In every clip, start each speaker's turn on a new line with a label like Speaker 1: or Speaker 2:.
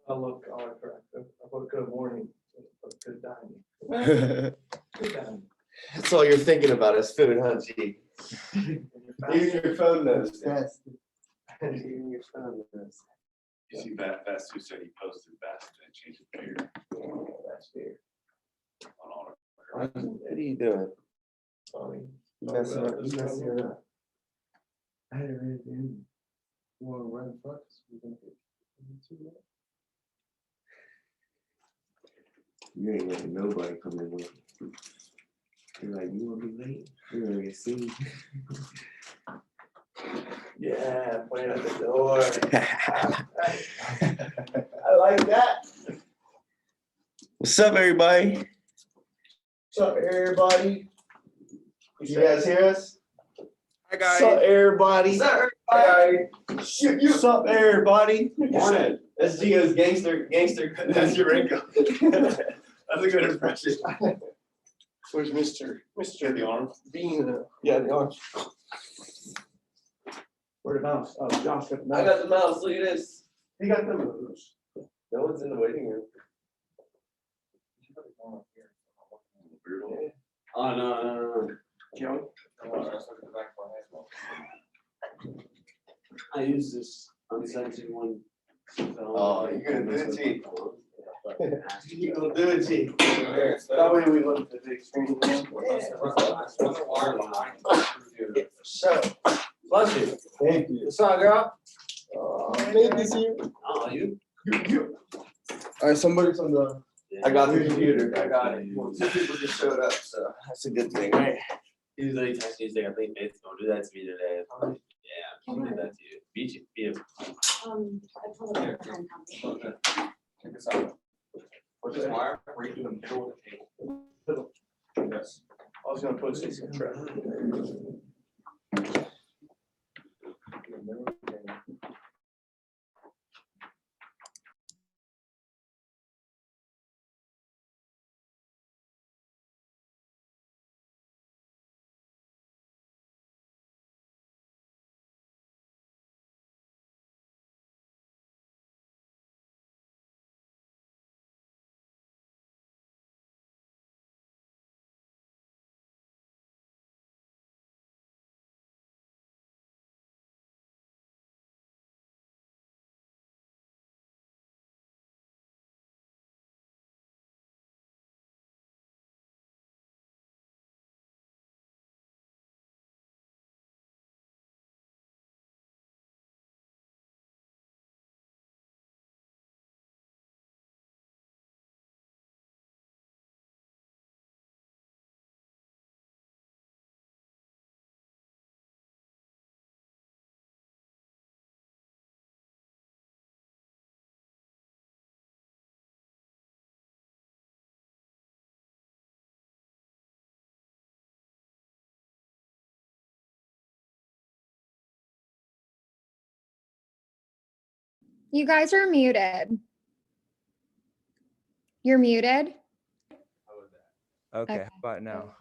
Speaker 1: I look correct. I put good morning. I put good dining. Good dining.
Speaker 2: That's all you're thinking about is food, huh, G? Even your phone knows.
Speaker 1: Yes.
Speaker 2: Even your phone knows.
Speaker 3: You see that fast food said he posted fast and changed the beer
Speaker 2: That's weird.
Speaker 3: on all of
Speaker 2: What are you doing?
Speaker 1: Funny.
Speaker 2: You messing up.
Speaker 1: You messing it up. I had it right in. You want to run front? We're gonna get into that.
Speaker 2: You ain't letting nobody come in with you. You're like, you wanna be late? You're gonna get seen.
Speaker 1: Yeah, playing at the door. I like that.
Speaker 2: What's up, everybody?
Speaker 1: What's up, everybody?
Speaker 2: You guys hear us?
Speaker 4: Hi
Speaker 2: What's up, everybody?
Speaker 1: What's up, everybody?
Speaker 2: Shoot, what's up, everybody? Morning. That's Gio's gangster. That's your wrinkle. That's a good impression.
Speaker 1: Where's Mr.
Speaker 3: the arm.
Speaker 1: Vena? Yeah, the arms. Where the mouse? Oh, Josh got the mouse.
Speaker 2: I got the mouse. Look at this.
Speaker 1: He got the mouse.
Speaker 2: No one's in the waiting room. Oh, no.
Speaker 1: Joey?
Speaker 5: I use this unscented one.
Speaker 2: Oh, you're gonna do it, G. You gonna do it, G.
Speaker 1: That way we look at the big screen.
Speaker 5: So, bless you.
Speaker 1: Thank you.
Speaker 5: What's up, girl?
Speaker 1: Thank you, see you.
Speaker 5: Oh, you?
Speaker 1: All right, somebody's on the.
Speaker 2: I got the computer. I got it. Two people just showed up, so that's a good thing, right?
Speaker 5: He's like texting me saying, I think Nate's gonna do that to me today. Yeah, I'm gonna do that to you. Beat you.
Speaker 6: I pulled up your pen company.
Speaker 3: Check this out. Put this wire right through the middle of the table. Yes.
Speaker 1: I was gonna put this in the track.
Speaker 7: You guys are muted. You're muted.
Speaker 4: Okay,
Speaker 7: Okay.
Speaker 4: how about now?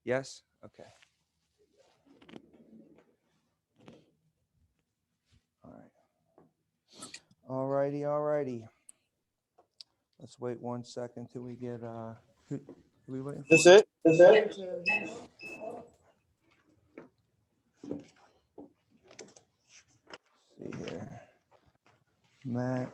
Speaker 4: Yes? Okay. All righty. Let's wait 1 second till we get, who we waiting for?
Speaker 1: That's it? That's it?
Speaker 4: See here. Matt.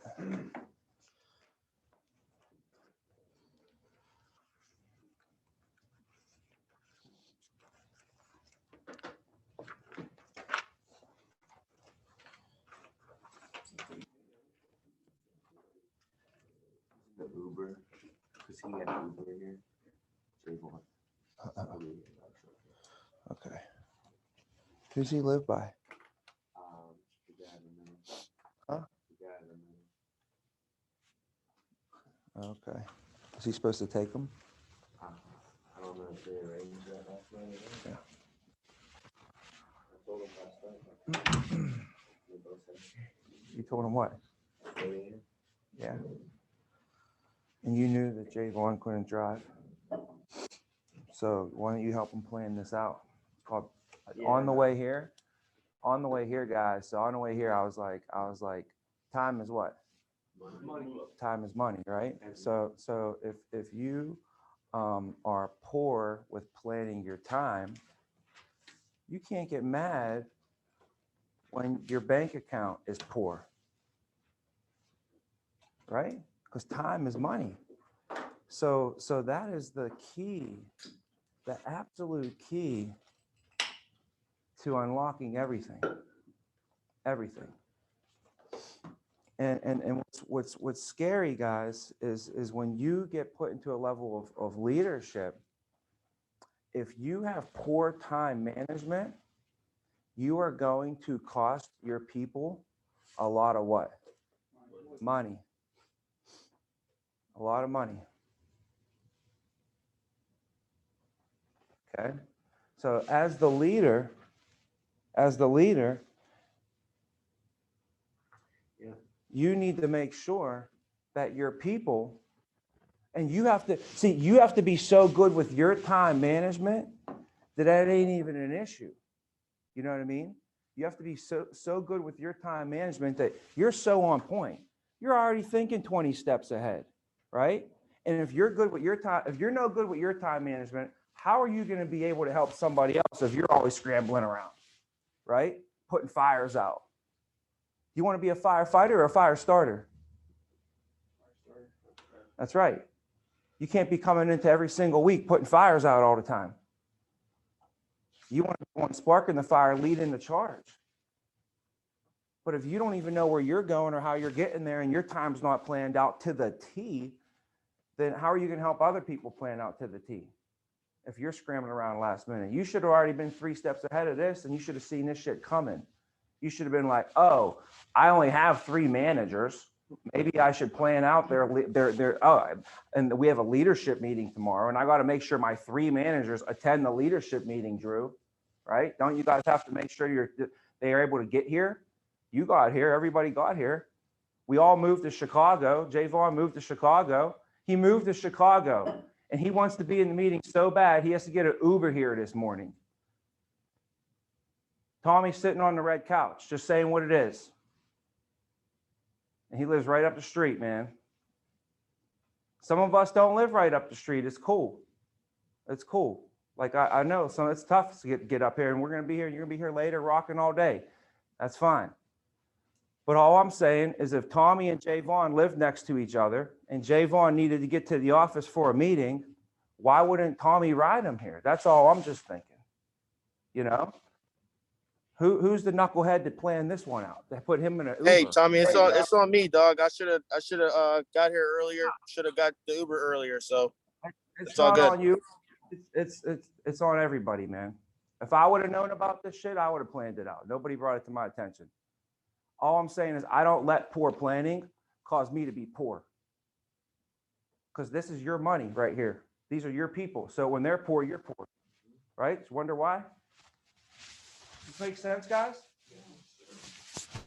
Speaker 2: The Uber, because he had an Uber here. Javon.
Speaker 4: Okay. Who's he live by?
Speaker 2: The guy in the middle.
Speaker 4: Huh?
Speaker 2: The guy in the middle.
Speaker 4: Okay. Is he supposed to take him?
Speaker 2: I don't know if they arranged that last night.
Speaker 4: Yeah.
Speaker 2: I told him last night. They both said,
Speaker 4: You told him what?
Speaker 2: "Stay in."
Speaker 4: Yeah. And you knew that Javon couldn't drive. So why don't you help him plan this out? It's called On the way here, guys. So on the way here, I was like, time is what? Time is money, right? So if you are poor with planning your time, you can't get mad when your bank account is poor, right? Because time is money. So that is the key, the absolute key to unlocking everything. And what's scary, guys, is when you get put into a level of leadership. If you have poor time management, you are going to cost your people a lot of what? Money. A lot of money. Okay? So as the leader, you need to make sure that your people, and you have to be so good with your time management that ain't even an issue. You know what I mean? You have to be so good with your time management that you're so on point. You're already thinking 20 steps ahead, right? And if you're good with your time, if you're no good with your time management, how are you going to be able to help somebody else if you're always scrambling around, right? Putting fires out. You want to be a firefighter or a fire starter? That's right. You can't be coming into every single week putting fires out all the time. You want to be one sparking the fire, leading the charge. But if you don't even know where you're going or how you're getting there and your time's not planned out to the T, then how are you going to help other people plan out to the T? If you're scrambling around last minute, you should have already been 3 steps ahead of this and you should have seen this shit coming. You should have been like, oh, I only have 3 managers. Maybe I should plan out and we have a leadership meeting tomorrow and I got to make sure my 3 managers attend the leadership meeting, Drew, right? Don't you guys have to make sure they are able to get here? You got here, everybody got here. We all moved to Chicago. Javon moved to Chicago. He moved to Chicago and he wants to be in the meeting so bad, he has to get an Uber here this morning. Tommy's sitting on the red couch, just saying what it is. And he lives right up the street, man. Some of us don't live right up the street. It's cool. It's cool. Like I know some it's tough to get up here and we're gonna be here, you're gonna be here later, rocking all day. That's fine. But all I'm saying is if Tommy and Javon lived next to each other and Javon needed to get to the office for a meeting, why wouldn't Tommy ride him here? That's all I'm just thinking. You know? Who's the knucklehead that planned this one out? That put him in an Uber.
Speaker 8: Hey, Tommy, it's on me, dog. I should have got here earlier. Should have got the Uber earlier. So
Speaker 4: it's
Speaker 8: all
Speaker 4: not
Speaker 8: good.
Speaker 4: on you. It's on everybody, man. If I would have known about this shit, I would have planned it out. Nobody brought it to my attention. All I'm saying is I don't let poor planning cause me to be poor. Because this is your money right here. These are your people. So when they're poor, you're poor. Right? Wonder why? This makes sense, guys?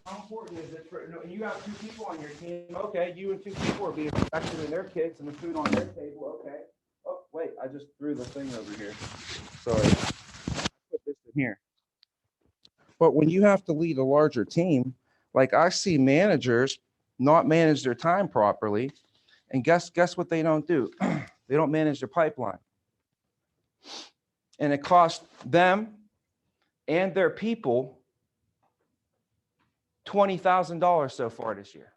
Speaker 4: How important is it for you have 2 people on your team? Okay, you and 2 people are being respected in their kids and the food on their table. Okay. Oh, wait, I just threw the thing over here. Sorry. Put this in here. But when you have to lead a larger team, like I see managers not manage their time properly, and guess what they don't do? They don't manage their pipeline. And it costs them and their people $20,000 so far this year.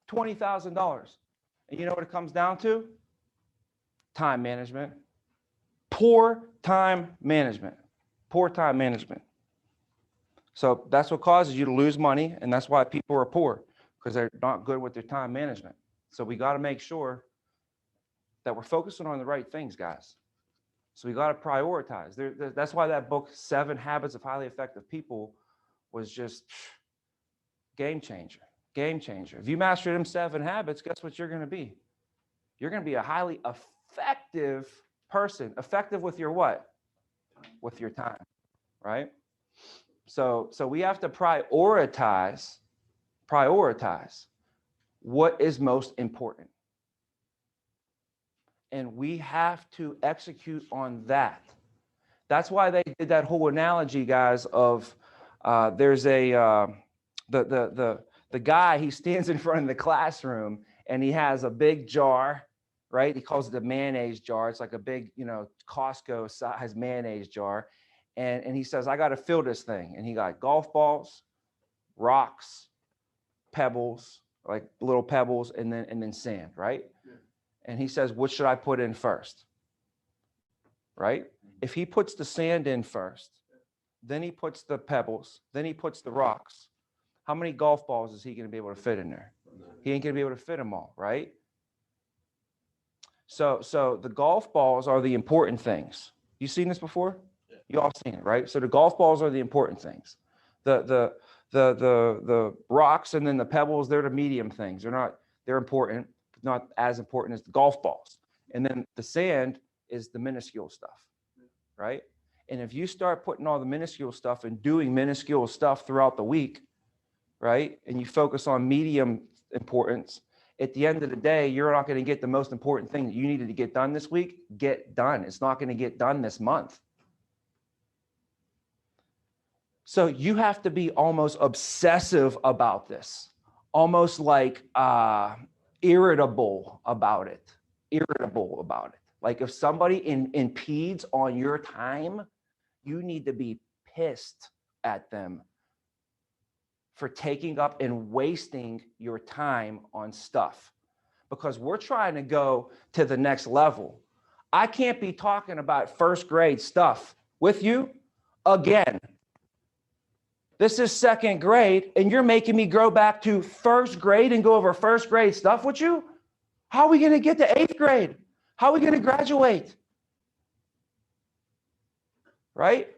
Speaker 4: $20,000. And you know what it comes down to? Time management. Poor time management. Poor time management. So that's what causes you to lose money, and that's why people are poor, because they're not good with their time management. So we got to make sure that we're focusing on the right things, guys. So we got to prioritize. That's why that book, 7 Habits of Highly Effective People, was just game changer. Game changer. If you master them 7 habits, guess what you're going to be? You're going to be a highly effective person. Effective with your what? With your time, right? So we have to prioritize what is most important. And we have to execute on that. That's why they did that whole analogy, guys, of there's the guy, he stands in front of the classroom and he has a big jar, right? He calls it the mayonnaise jar. It's like a big, Costco size mayonnaise jar. And he says, I got to fill this thing. And he got golf balls, rocks, pebbles, like little pebbles, and then sand, right? Yeah. And he says, what should I put in first? Right? If he puts the sand in first, then he puts the pebbles, then he puts the rocks, how many golf balls is he going to be able to fit in there? He ain't going to be able to fit them all, right? So the golf balls are the important things. You seen this before? Yeah. You all seen it, right? So the golf balls are the important things. The rocks and then the pebbles, they're the medium things. They're important, but not as important as the golf balls. And then the sand is the minuscule stuff, right? And if you start putting all the minuscule stuff and doing minuscule stuff throughout the week, right? And you focus on medium importance, at the end of the day, you're not going to get the most important thing that you needed to get done this week, get done. It's not going to get done this month. So you have to be almost obsessive about this, almost like irritable about it. Like if somebody impedes on your time, you need to be pissed at them for taking up and wasting your time on stuff, because we're trying to go to the next level. I can't be talking about first grade stuff with you again. This is second grade and you're making me go back to first grade and go over first grade stuff with you? How are we going to get to eighth grade? How are we going to graduate? Right?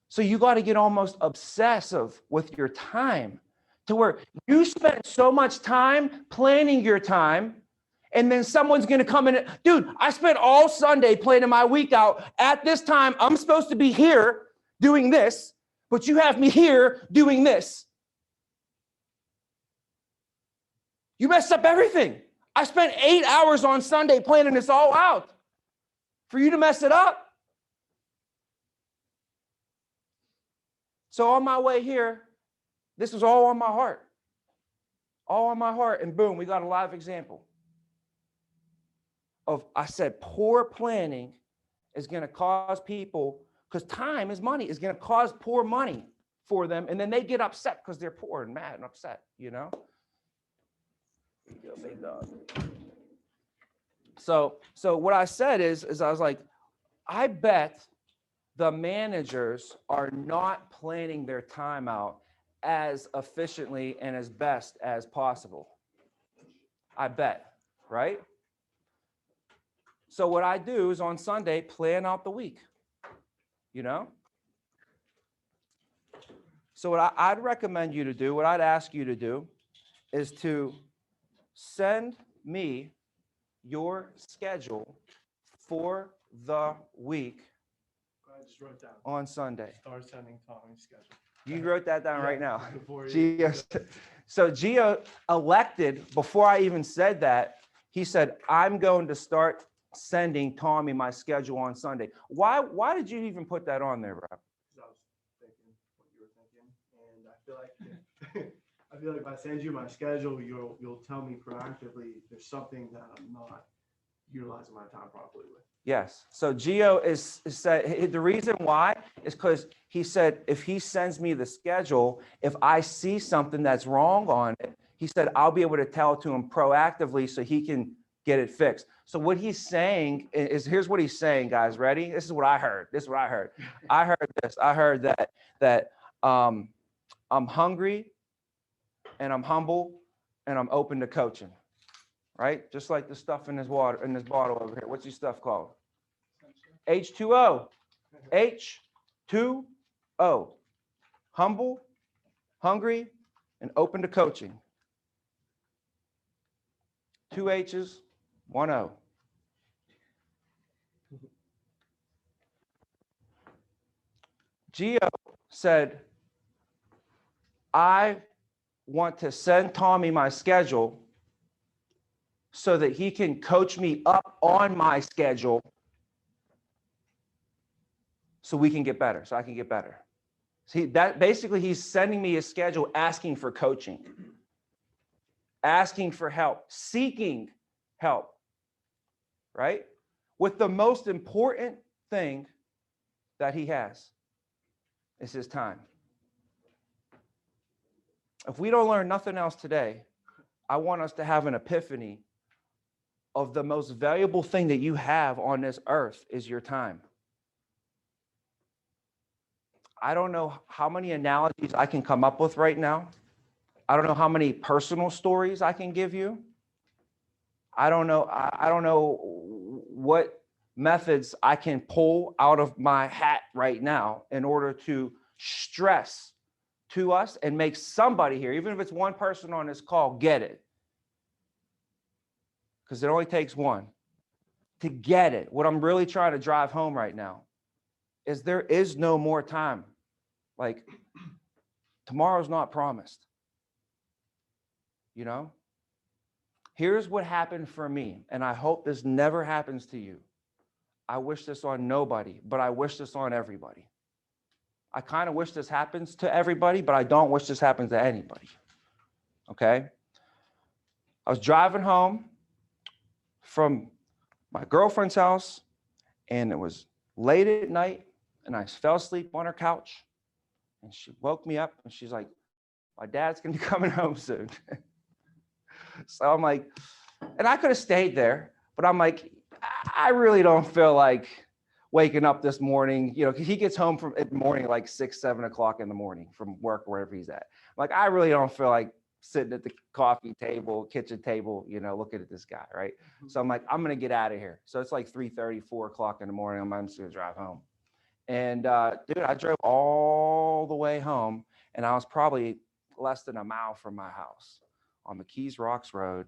Speaker 4: So you got to get almost obsessive with your time, to where you spend so much time planning your time, and then someone's going to come in. Dude, I spent all Sunday planning my week out. At this time, I'm supposed to be here doing this, but you have me here doing this. You messed up everything. I spent 8 hours on Sunday planning this all out for you to mess it up. So on my way here, this was all on my heart. All on my heart. And boom, we got a live example of, I said, poor planning is going to cause people, because time is money, is going to cause poor money for them. And then they get upset because they're poor and mad and upset, So what I said is I was like, I bet the managers are not planning their time out as efficiently and as best as possible. I bet, right? So what I do is on Sunday, plan out the week, So what I'd recommend you to do, what I'd ask you to do, is to send me your schedule for the week
Speaker 1: I just wrote down.
Speaker 4: on Sunday.
Speaker 1: Start sending Tommy's schedule.
Speaker 4: You wrote that down right now.
Speaker 1: Before you-
Speaker 4: Gio, so Gio elected, before I even said that, he said, I'm going to start sending Tommy my schedule on Sunday. Why did you even put that on there, bro?
Speaker 1: Because I was thinking what you were thinking, and I feel like if I send you my schedule, you'll tell me proactively there's something that I'm not utilizing my time properly with.
Speaker 4: Yes. So Gio is said, the reason why is because he said, if he sends me the schedule, if I see something that's wrong on it, he said, I'll be able to tell it to him proactively so he can get it fixed. So what he's saying is, here's what he's saying, guys. Ready? This is what I heard. I heard this. I heard that I'm hungry and I'm humble and I'm open to coaching. Right? Just like the stuff in this water, in this bottle over here. What's your stuff called? H2O. H2O. Humble, hungry, and open to coaching. 2 H's, 1 O. Gio said, I want to send Tommy my schedule so that he can coach me up on my schedule so we can get better, so I can get better. See, that basically he's sending me a schedule asking for coaching, asking for help, seeking help, right? With the most important thing that he has is his time. If we don't learn nothing else today, I want us to have an epiphany of the most valuable thing that you have on this earth is your time. I don't know how many analogies I can come up with right now. I don't know how many personal stories I can give you. I don't know. I don't know what methods I can pull out of my hat right now in order to stress to us and make somebody here, even if it's one person on this call, get it. Because it only takes one to get it. What I'm really trying to drive home right now is there is no more time. Like, tomorrow's not promised. You know? Here's what happened for me, and I hope this never happens to you. I wish this on nobody, but I wish this on everybody. I kind of wish this happens to everybody, but I don't wish this happens to anybody. Okay? I was driving home from my girlfriend's house, and it was late at night, and I fell asleep on her couch, and she woke me up, and she's like, my dad's gonna be coming home soon. So I'm like, and I could have stayed there, but I'm like, I really don't feel like waking up this morning, you know, because he gets home from in the morning like 6, 7 o'clock in the morning from work or wherever he's at. Like, I really don't feel like sitting at the coffee table, kitchen table, you know, looking at this guy, right? So I'm like, I'm gonna get out of here. So it's like 3:30, 4 o'clock in the morning. I'm just gonna drive home. And dude, I drove all the way home, and I was probably less than a mile from my house on McKees Rocks Road.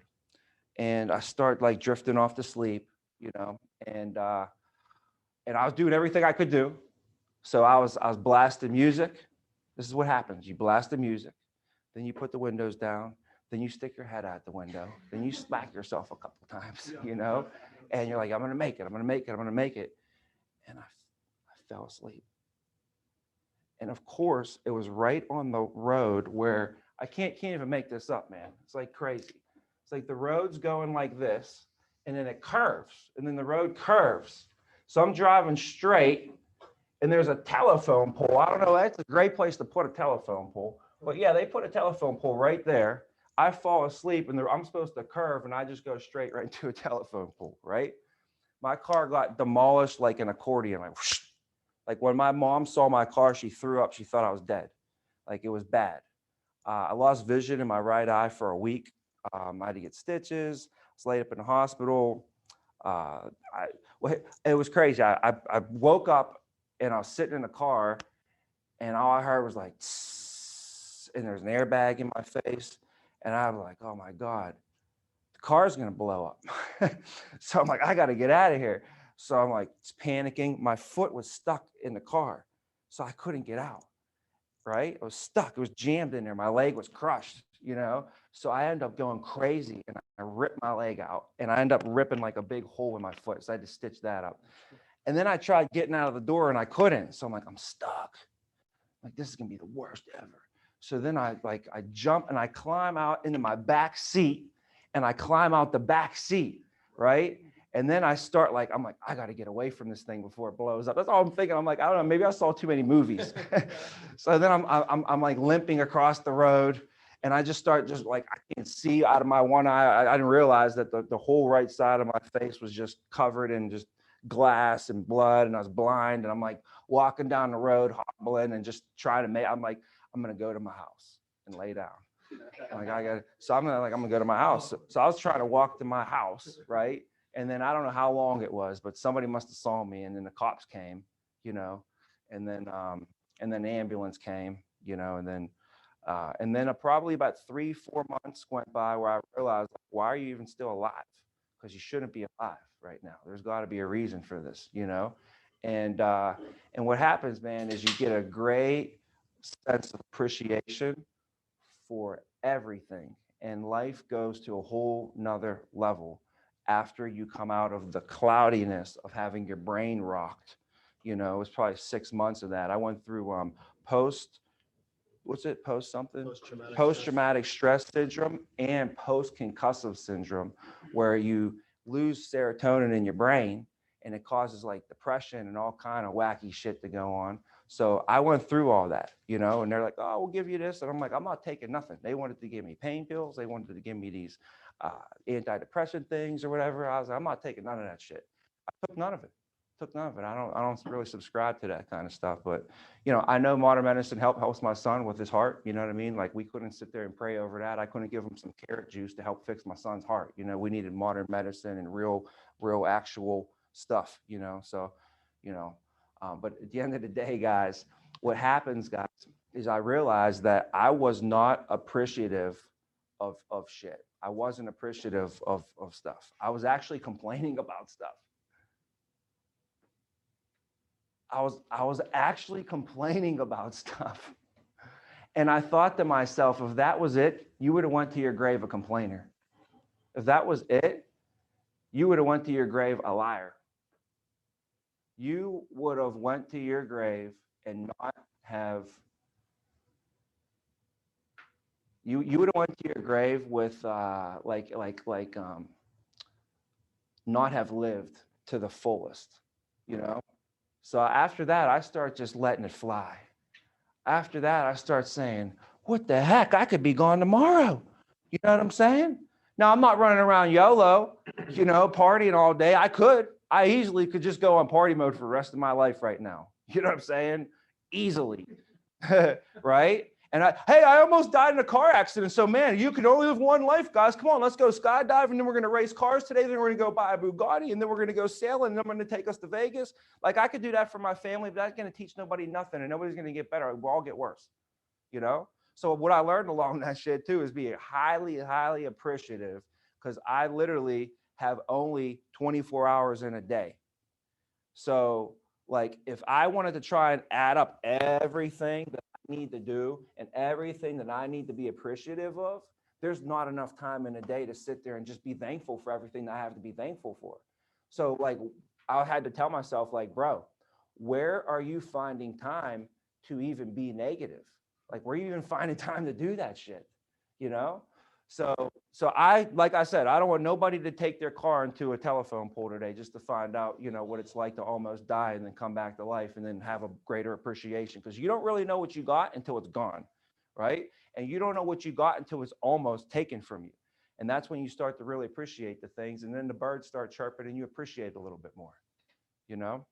Speaker 4: And I start like drifting off to sleep, you know, and I was doing everything I could do. So I was blasting music. This is what happens. You blast the music, then you put the windows down, then you stick your head out the window, then you smack yourself a couple times, you know, and you're like, I'm gonna make it, I'm gonna make it, I'm gonna make it. And I fell asleep. And of course, it was right on the road where I can't even make this up, man. It's like crazy. It's like the road's going like this, and then it curves, and then the road curves. So I'm driving straight, and there's a telephone pole. I don't know, that's a great place to put a telephone pole. But yeah, they put a telephone pole right there. I fall asleep, and I'm supposed to curve, and I just go straight right into a telephone pole, right? My car got demolished like an accordion, like whoosh. Like when my mom saw my car, she threw up. She thought I was dead. Like, it was bad. I lost vision in my right eye for a week. I had to get stitches. I was laid up in the hospital. It was crazy. I woke up and I was sitting in the car, and all I heard was like, tss, and there's an airbag in my face. And I was like, oh my God, the car's gonna blow up. So I'm like, I gotta get out of here. So I'm like panicking. My foot was stuck in the car, so I couldn't get out. Right? I was stuck. It was jammed in there. My leg was crushed, you know? So I ended up going crazy, and I ripped my leg out, and I ended up ripping like a big hole in my foot. So I had to stitch that up. And then I tried getting out of the door, and I couldn't. So I'm like, I'm stuck. Like, this is gonna be the worst ever. So then I jump and I climb out into my back seat, and I climb out the back seat, right? And then I start I'm like, I got to get away from this thing before it blows up. That's all I'm thinking. I'm like, I don't know, maybe I saw too many movies. So then I'm like limping across the road, and I just start I can't see out of my one eye. I didn't realize that the whole right side of my face was just covered in just glass and blood, and I was blind. And I'm like walking down the road, hobbling, and just trying to I'm like, I'm gonna go to my house and lay down. I'm gonna go to my house. So I was trying to walk to my house, right? And then I don't know how long it was, but somebody must have saw me, and then the cops came, you know, and then the ambulance came, you know, and then probably about 3-4 months went by where I realized, why are you even still alive? Because you shouldn't be alive right now. There's got to be a reason for this, you know, and what happens, man, is you get a great sense of appreciation for everything, and life goes to a whole nother level after you come out of the cloudiness of having your brain rocked You know, it was probably 6 months of that. I went through post, what's it, post something?
Speaker 1: Post-traumatic
Speaker 4: Post-traumatic stress syndrome and post-concussive syndrome, where you lose serotonin in your brain and it causes like depression and all kind of wacky shit to go on. So I went through all that, you know, and they're like, oh, we'll give you this. And I'm like, I'm not taking nothing. They wanted to give me pain pills. They wanted to give me these antidepressant things or whatever. I was like, I'm not taking none of that shit. I took none of it. I don't really subscribe to that kind of stuff, but you know, I know modern medicine helps my son with his heart. You know what I mean? Like we couldn't sit there and pray over that. I couldn't give him some carrot juice to help fix my son's heart. You know, we needed modern medicine and real actual stuff, you know? So, you know, but at the end of the day, guys, what happens, guys, is I realized that I was not appreciative of shit. I wasn't appreciative of stuff. I was actually complaining about stuff. I was actually complaining about stuff. And I thought to myself, if that was it, you would have went to your grave a complainer. If that was it, you would have went to your grave a liar. You would have went to your grave and not have, you would have went to your grave with not have lived to the fullest, you know? So after that, I start just letting it fly. After that, I start saying, what the heck? I could be gone tomorrow. You know what I'm saying? Now, I'm not running around YOLO, you know, partying all day. I easily could just go on party mode for the rest of my life right now. You know what I'm saying? Easily, right? And I almost died in a car accident. So man, you can only live one life, guys. Come on, let's go skydiving. Then we're going to race cars today. Then we're going to go buy a Bugatti. And then we're going to go sailing. And then I'm going to take us to Vegas. Like I could do that for my family, but that's going to teach nobody nothing. And nobody's going to get better. We'll all get worse, you know? So what I learned along that shit too is be highly, highly appreciative, because I literally have only 24 hours in a day. So like if I wanted to try and add up everything that I need to do and everything that I need to be appreciative of, there's not enough time in a day to sit there and just be thankful for everything that I have to be thankful for. So like I had to tell myself like, bro, where are you finding time to even be negative? Like where are you even finding time to do that shit? You know? So like I said, I don't want nobody to take their car into a telephone pole today just to find out, you know, what it's like to almost die and then come back to life and then have a greater appreciation, because you don't really know what you got until it's gone, right? And you don't know what you got until it's almost taken from you. And that's when you start to really appreciate the things, and then the birds start chirping and you appreciate it a little bit more, you know?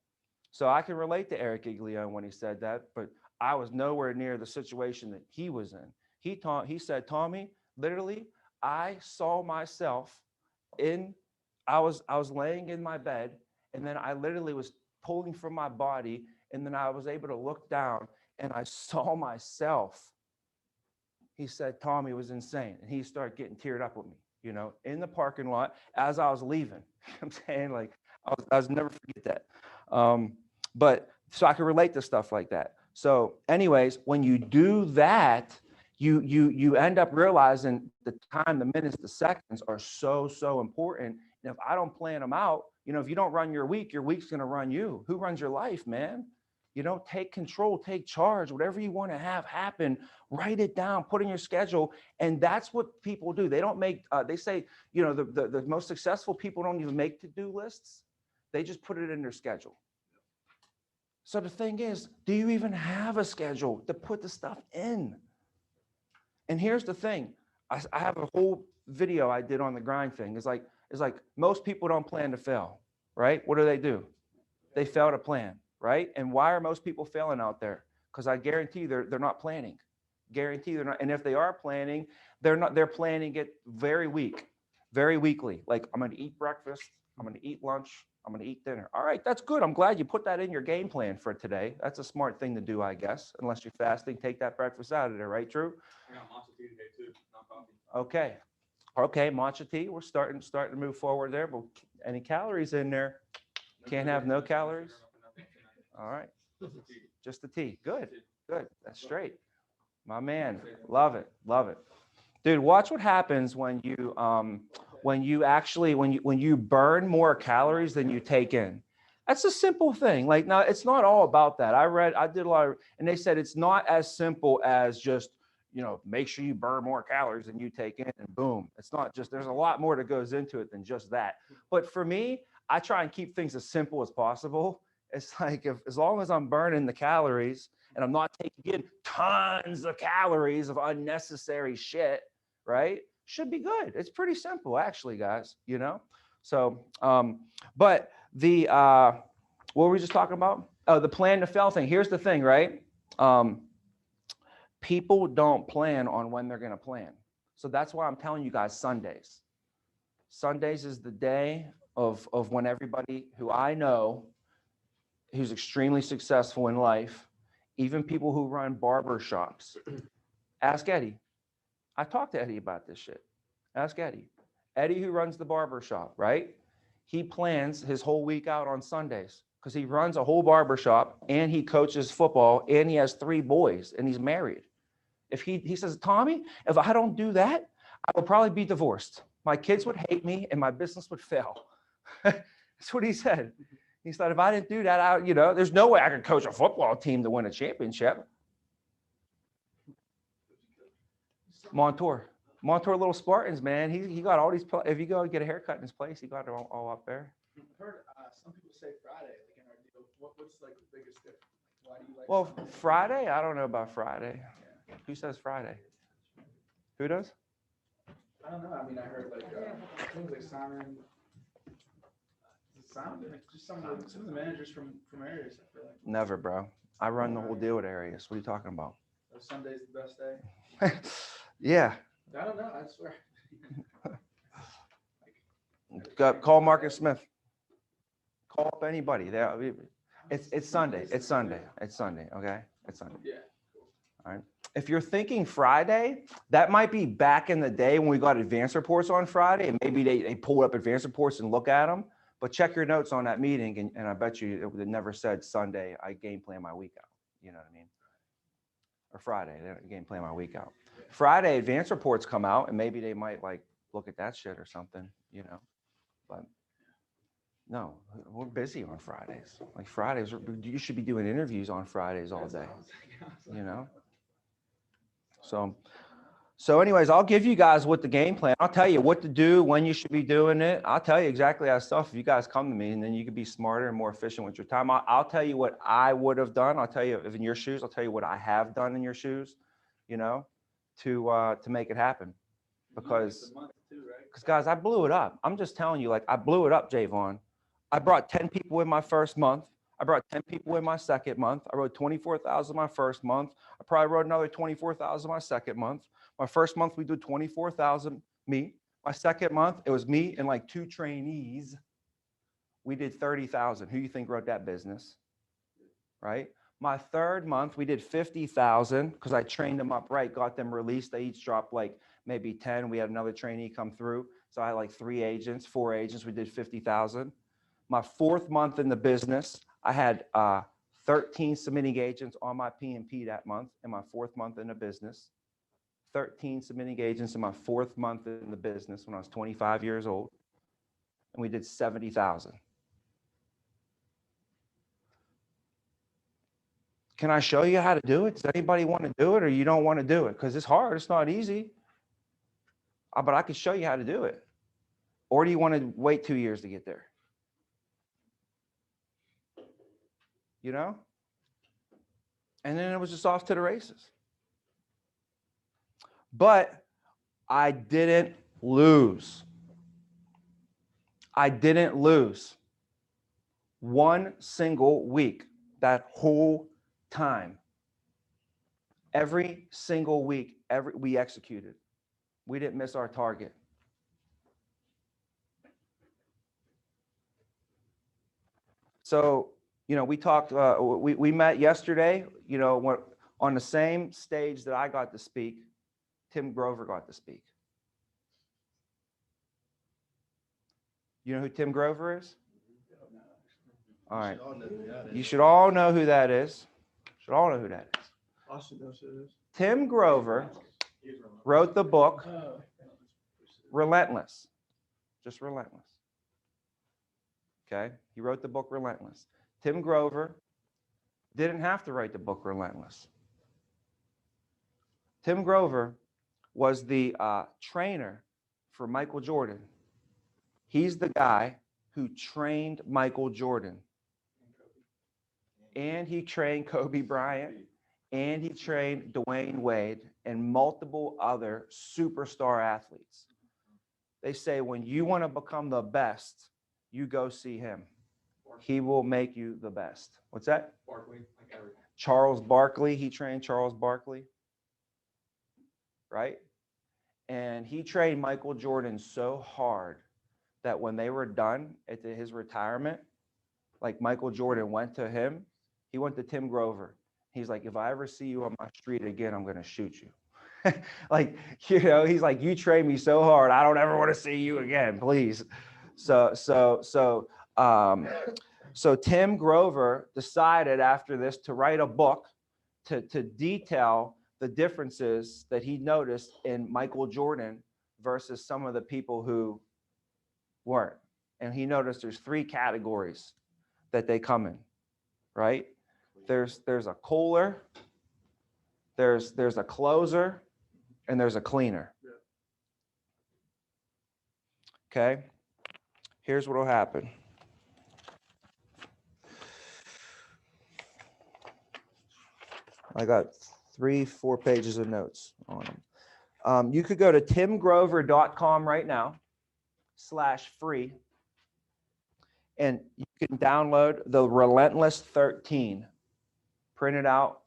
Speaker 4: So I can relate to Eric Iglione when he said that, but I was nowhere near the situation that he was in. He said, Tommy, literally, I saw myself I was laying in my bed, and then I literally was pulling from my body, and then I was able to look down and I saw myself. He said, Tommy, it was insane. And he started getting teared up with me, you know, in the parking lot as I was leaving. I'm saying, like, I was never forget that. But so I can relate to stuff like that. So anyways, when you do that, you end up realizing the time, the minutes, the seconds are so important. And if I don't plan them out, you know, if you don't run your week's going to run you. Who runs your life, man? You know, take control, take charge, whatever you want to have happen, write it down, put in your schedule. And that's what people do. They don't make, they say, you know, the most successful people don't even make to-do lists. They just put it in their schedule. So the thing is, do you even have a schedule to put the stuff in? And here's the thing. I have a whole video I did on the grind thing. It's like most people don't plan to fail, right? What do? They fail to plan, right? And why are most people failing out there? Because I guarantee you they're not planning. Guarantee they're not. And if they are planning, they're planning it very weekly. Like, I'm going to eat breakfast, I'm going to eat lunch, I'm going to eat dinner. All right, that's good. I'm glad you put that in your game plan for today. That's a smart thing to do, I guess. Unless you're fasting, take that breakfast out of there, right? True?
Speaker 3: I got matcha tea today too, not coffee.
Speaker 4: Okay, matcha tea. We're starting to move forward there, but any calories in there? Can't have no calories? All right, just the tea. Good. That's straight. My man, love it. Dude, watch what happens when you burn more calories than you take in. That's a simple thing. Like, now it's not all about that. I did a lot of, and they said it's not as simple as just, make sure you burn more calories than you take in and boom. It's not just, there's a lot more that goes into it than just that. But for me, I try and keep things as simple as possible. It's like, as long as I'm burning the calories and I'm not taking in tons of calories of unnecessary shit, right? Should be good. It's pretty simple, actually, guys, So, but what were we just talking about? Oh, the plan to fail thing. Here's the thing, right? People don't plan on when they're going to plan. So that's why I'm telling you guys Sundays. Sundays is the day of when everybody who I know who's extremely successful in life, even people who run barber shops, ask Eddie. I talked to Eddie about this shit. Ask Eddie. Eddie, who runs the barber shop, right? He plans his whole week out on Sundays because he runs a whole barber shop and he coaches football and he has 3 boys and he's married. If he says, Tommy, if I don't do that, I will probably be divorced. My kids would hate me and my business would fail. That's what he said. He said, if I didn't do that, there's no way I could coach a football team to win a championship. Montour Little Spartans, man. He got all these. If you go get a haircut in his place, he got it all up there.
Speaker 1: I've heard some people say Friday. Like in our deal, what's like the biggest difference? Why do you like?
Speaker 4: Well,
Speaker 1: Sunday?
Speaker 4: Friday, I don't know about Friday.
Speaker 1: Yeah.
Speaker 4: Who says Friday? Who does?
Speaker 1: I don't know. I mean, I heard like things like Simon. Like just some of the managers from areas. I feel like.
Speaker 4: Never, bro. I run the whole deal with areas. What are you talking about?
Speaker 1: So Sunday's the best day.
Speaker 4: Yeah.
Speaker 1: I don't know. I swear.
Speaker 4: Call Marcus Smith. Call up anybody. It's Sunday. It's Sunday. It's Sunday. Okay. It's Sunday.
Speaker 1: Yeah.
Speaker 4: All right. If you're thinking Friday, that might be back in the day when we got advance reports on Friday, and maybe they pulled up advance reports and look at them. But check your notes on that meeting, and I bet you it never said Sunday, I game plan my week out. You know what I mean? Or Friday, they game plan my week out. Friday, advance reports come out, and maybe they might like look at that shit or something, But no, we're busy on Fridays. Like Fridays, you should be doing interviews on Fridays all day, So anyways, I'll give you guys what the game plan. I'll tell you what to do, when you should be doing it. I'll tell you exactly that stuff if you guys come to me, and then you can be smarter and more efficient with your time. I'll tell you what I would have done. I'll tell you if in your shoes, I'll tell you what I have done in your shoes, to make it happen. Because guys, I blew it up. I'm just telling you, like I blew it up, Javon. I brought 10 people in my first month. I brought 10 people in my second month. I wrote 24,000 my first month. I probably wrote another 24,000 my second month. My first month, we did 24,000 me. My second month, it was me and like 2 trainees. We did 30,000. Who do you think wrote that business? Right? My third month, we did 50,000 because I trained them up right, got them released. They each dropped like maybe 10. We had another trainee come through. So I had like 4 agents. We did 50,000. My fourth month in the business, I had 13 submitting agents on my P&P that month in my fourth month in the business. 13 submitting agents in my fourth month in the business when I was 25 years old. And we did 70,000. Can I show you how to do it? Does anybody want to do it, or you don't want to do it? Because it's hard. It's not easy. But I can show you how to do it. Or do you want to wait 2 years to get there? And then it was just off to the races. But I didn't lose. I didn't lose 1 single week that whole time. Every single week, we executed. We didn't miss our target. So, we talked, we met yesterday, on the same stage that I got to speak, Tim Grover got to speak. You know who Tim Grover is? All right. You should all know who that is. Should all know who that is.
Speaker 1: Austin knows who it is.
Speaker 4: Tim Grover wrote the book Relentless. Just Relentless. Okay. He wrote the book Relentless. Tim Grover didn't have to write the book Relentless. Tim Grover was the trainer for Michael Jordan. He's the guy who trained Michael Jordan. And he trained Kobe Bryant. And he trained Dwayne Wade and multiple other superstar athletes. They say when you want to become the best, you go see him. He will make you the best. What's that?
Speaker 3: Barkley, like everything.
Speaker 4: Charles Barkley. He trained Charles Barkley. Right? And he trained Michael Jordan so hard that when they were done at his retirement, like Michael Jordan went to him, he went to Tim Grover. He's like, if I ever see you on my street again, I'm going to shoot you. Like, you know, he's like, you trained me so hard. I don't ever want to see you again, please. So Tim Grover decided after this to write a book to detail the differences that he noticed in Michael Jordan versus some of the people who weren't. And he noticed there's 3 categories that they come in, right? There's a cooler, there's a closer, and there's a cleaner. Okay? Here's what will happen. I got 3-4 pages of notes on them. You could go to timgrover.com right now /free, and you can download the Relentless 13. Print it out,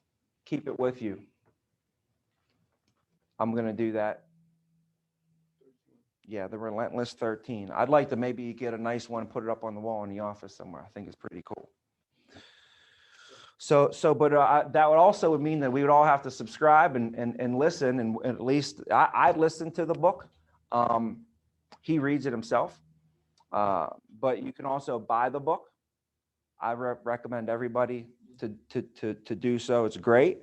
Speaker 4: keep it with you. I'm going to do that. Yeah, the Relentless 13. I'd like to maybe get a nice one, put it up on the wall in the office somewhere. I think it's pretty cool. But that would also mean that we would all have to subscribe and listen, and at least I listened to the book. He reads it himself, but you can also buy the book. I recommend everybody to do so. It's great.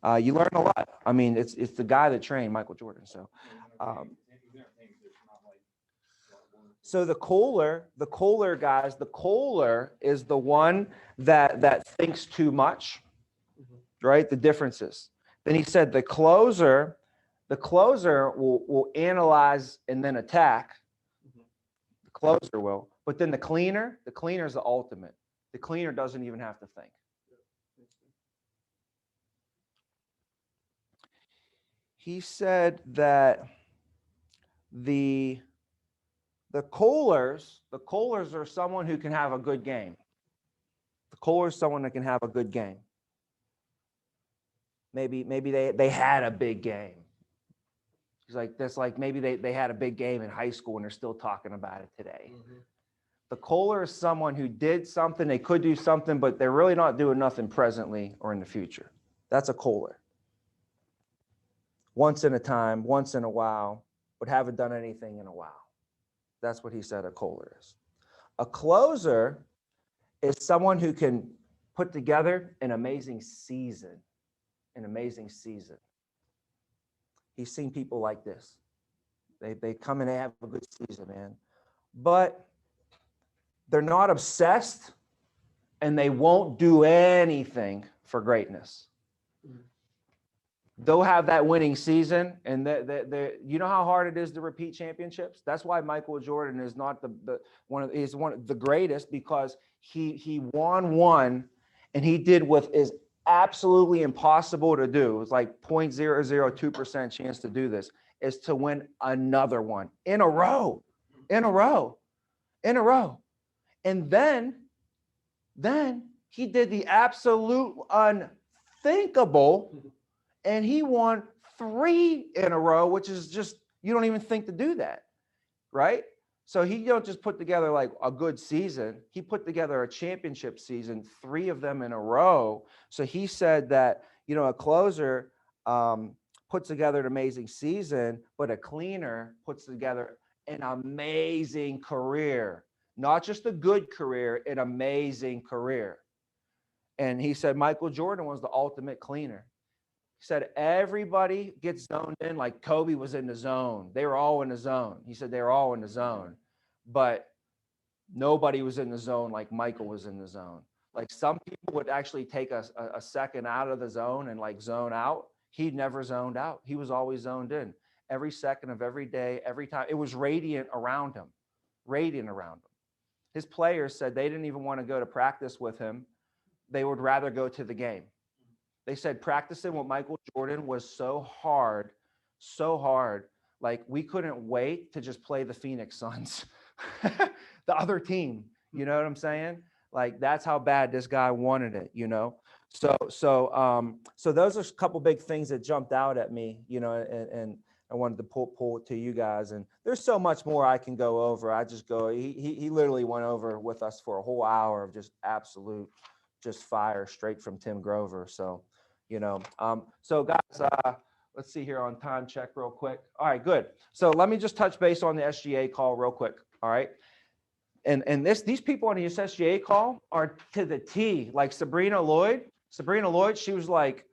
Speaker 4: You learn a lot. I mean, it's the guy that trained Michael Jordan. So the cooler guys, the cooler is the one that thinks too much, right? The differences. Then he said the closer will analyze and then attack. The closer will, but then the cleaner is the ultimate. The cleaner doesn't even have to think. He said that the coolers are someone who can have a good game. The cooler is someone that can have a good game. Maybe they had a big game. He's like, that's like maybe they had a big game in high school and they're still talking about it today. Mm-hmm. The cooler is someone who did something, they could do something, but they're really not doing nothing presently or in the future. That's a cooler. Once in a time, once in a while, but haven't done anything in a while. That's what he said a cooler is. A closer is someone who can put together an amazing season. An amazing season. He's seen people like this. They come and they have a good season, man. But they're not obsessed and they won't do anything for greatness. They'll have that winning season, and you know how hard it is to repeat championships. That's why Michael Jordan is not he's one of the greatest, because he won one, and he did what is absolutely impossible to do. It's like 0.002% chance to do this, is to win another one in a row. And then he did the absolute unthinkable, and he won 3 in a row, which is just, you don't even think to do that, right? So he don't just put together like a good season. He put together a championship season, 3 of them in a row. So he said that, you know, a closer puts together an amazing season, but a cleaner puts together an amazing career. Not just a good career, an amazing career. And he said Michael Jordan was the ultimate cleaner. He said everybody gets zoned in, like Kobe was in the zone. They were all in the zone. He said they were all in the zone. But Nobody was in the zone like Michael was in the zone. Like some people would actually take a second out of the zone and like zone out. He never zoned out. He was always zoned in. Every second of every day, every time. It was radiant around him, radiant around him. His players said they didn't even want to go to practice with him. They would rather go to the game. They said practicing with Michael Jordan was so hard, so hard. Like we couldn't wait to just play the Phoenix Suns, the other team. You know what I'm saying? Like that's how bad this guy wanted it, you know? So those are a couple big things that jumped out at me, you know, and I wanted to pull it to you guys. And there's so much more I can go over. I just go, he literally went over with us for a whole hour of just absolute, just fire straight from Tim Grover. So, you know, so guys, let's see here on time check real quick. All right, good. So let me just touch base on the SGA call real quick. All right. And these people on the SGA call are to the T, like Sabrina Lloyd, she was like,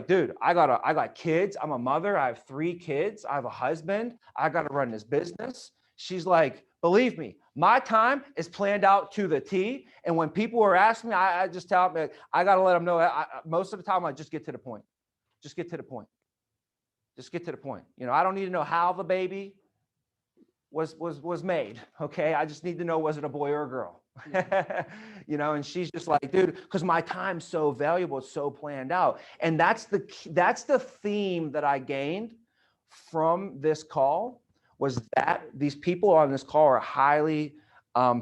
Speaker 4: dude, I got kids. I'm a mother. I have 3 kids. I have a husband. I got to run this business. She's like, believe me, my time is planned out to the T. And when people are asking me, I just tell them, I got to let them know. Most of the time, I just get to the point. Just get to the point. Just get to the point. You know, I don't need to know how the baby was made. Okay. I just need to know, was it a boy or a girl? You know, and she's just like, dude, because my time's so valuable, it's so planned out. And that's the theme that I gained from this call, was that these people on this call are highly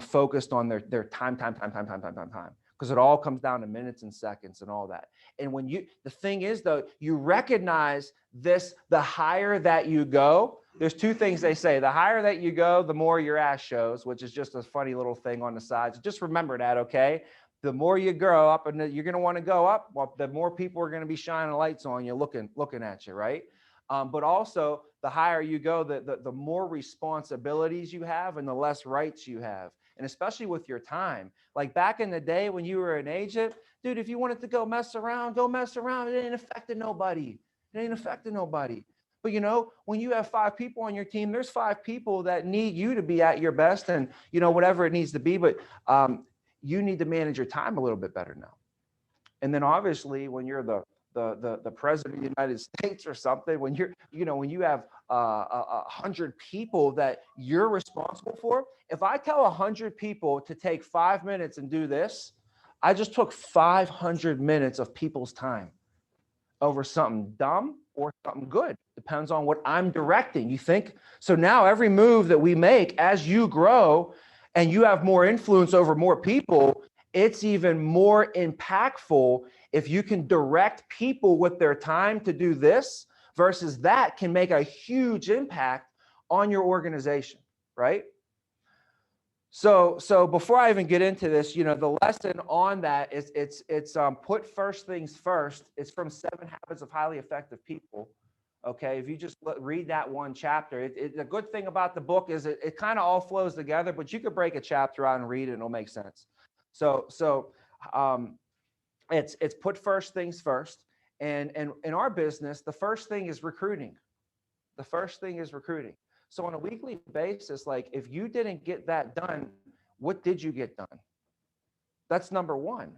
Speaker 4: focused on their time, because it all comes down to minutes and seconds and all that. And when the thing is though, you recognize this, the higher that you go, there's 2 things they say. The higher that you go, the more your ass shows, which is just a funny little thing on the side. So just remember that, okay? The more you grow up, and you're going to want to go up, well, the more people are going to be shining lights on you, looking at you, right? But also, the higher you go, the more responsibilities you have and the less rights you have. And especially with your time. Like back in the day when you were an agent, dude, if you wanted to go mess around, go mess around. It ain't affecting nobody. It ain't affecting nobody. But you know, when you have 5 people on your team, there's 5 people that need you to be at your best, and you know, whatever it needs to be. But you need to manage your time a little bit better now. And then obviously, when you're the president of the United States or something, when when you have 100 people that you're responsible for, if I tell 100 people to take 5 minutes and do this, I just took 500 minutes of people's time over something dumb or something good. Depends on what I'm directing. You think? So now every move that we make as you grow and you have more influence over more people, it's even more impactful if you can direct people with their time to do this versus that can make a huge impact on your organization, right? So before I even get into this, you know, the lesson on that is it's put first things first. It's from 7 Habits of Highly Effective People. Okay, if you just read that one chapter, the good thing about the book is it kind of all flows together, but you could break a chapter out and read it and it'll make sense. So it's put first things first. And in our business, the first thing is recruiting. The first thing is recruiting. So on a weekly basis, like if you didn't get that done, what did you get done? That's number one.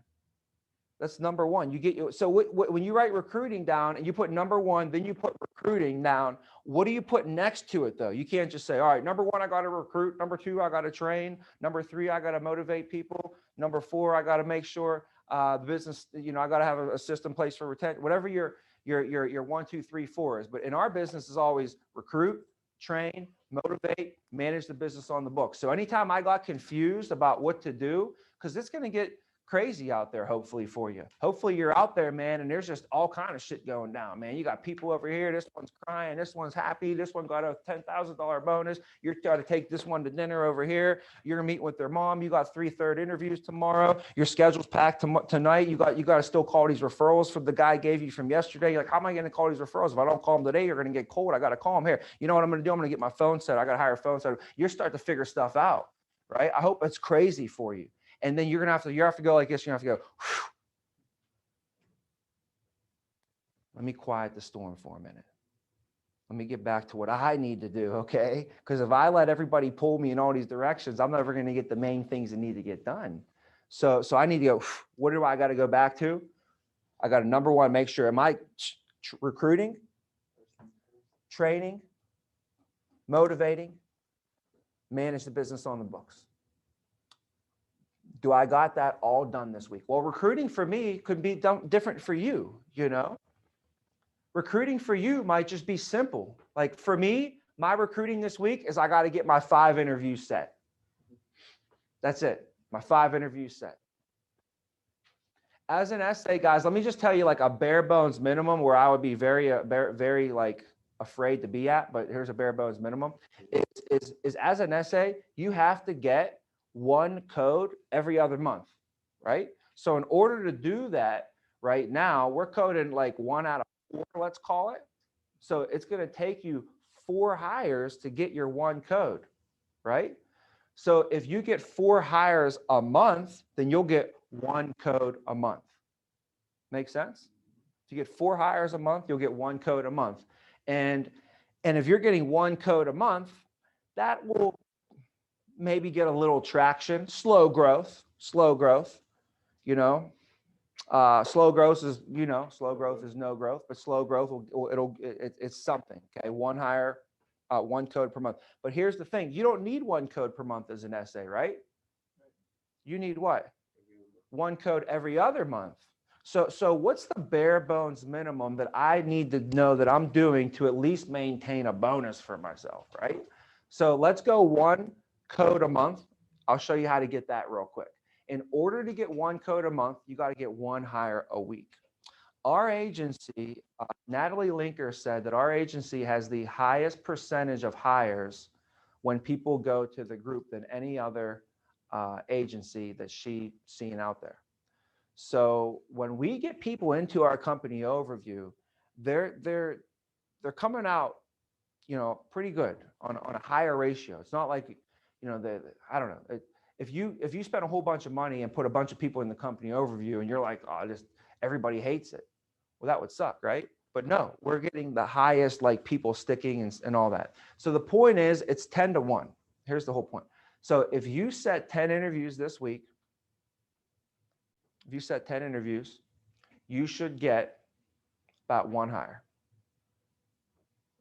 Speaker 4: That's number one. So when you write recruiting down and you put number one, then you put recruiting down, what do you put next to it though? You can't just say, all right, number 1, I got to recruit. Number 2, I got to train. Number 3, I got to motivate people. Number 4, I got to make sure the business, you know, I got to have a system place for retention, whatever your 1, 2, 3, 4 is. But in our business is always recruit, train, motivate, manage the business on the book. So anytime I got confused about what to do, because it's going to get crazy out there, hopefully for you. Hopefully you're out there, man, and there's just all kind of shit going down, man. You got people over here, this one's crying, this one's happy, this one got a $10,000 bonus. You're trying to take this one to dinner over here. You're gonna meet with their mom. You got 3 third interviews tomorrow. Your schedule's packed tonight. You got to still call these referrals from the guy gave you from yesterday. You're like, how am I gonna call these referrals? If I don't call them today, you're gonna get cold. I got to call them here. You know what I'm gonna do? I'm gonna get my phone set. I got to hire a phone set. You're starting to figure stuff out, right? I hope it's crazy for you. And then you have to go like this. You have to go, whew. Let me quiet the storm for a minute. let me get back to what I need to do, okay? Because if I let everybody pull me in all these directions, I'm never going to get the main things that need to get done. So I need to go, what do I got to go back to? I got to, number one, make sure, am I recruiting, training, motivating, manage the business on the books? Do I got that all done this week? Well, recruiting for me could be different for you, you know? Recruiting for you might just be simple. Like for me, my recruiting this week is I got to get my 5 interviews set. That's it. My 5 interviews set. As an essay, guys, let me just tell you like a bare bones minimum where I would be very, very like afraid to be at, but here's a bare bones minimum is as an essay, you have to get 1 code every other month, right? So in order to do that right now, we're coding like 1 out of 4, let's call it. So it's going to take you 4 hires to get your 1 code, right? So if you get 4 hires a month, then you'll get 1 code a month. Make sense? If you get 4 hires a month, you'll get 1 code a month. And if you're getting 1 code a month, that will maybe get a little traction, slow growth, you know. Slow growth is, you know, slow growth is no growth, but slow growth it's something. Okay, 1 hire, 1 code per month. But here's the thing: you don't need 1 code per month as an essay, right? You need what? 1 code every other month. So what's the bare bones minimum that I need to know that I'm doing to at least maintain a bonus for myself, right? So let's go 1 code a month. I'll show you how to get that real quick. In order to get 1 code a month, you got to get 1 hire a week. Our agency, Natalie Linker said that our agency has the highest percentage of hires when people go to the group than any other agency that she's seen out there. So when we get people into our company overview, they're coming out, you know, pretty good on a higher ratio. It's not like, you know, I don't know. If you spend a whole bunch of money and put a bunch of people in the company overview and you're like, oh, just everybody hates it. Well, that would suck, right? But no, we're getting the highest like people sticking and all that. So the point is it's 10 to 1. Here's the whole point. So if you set 10 interviews this week, if you set 10 interviews, you should get about 1 hire.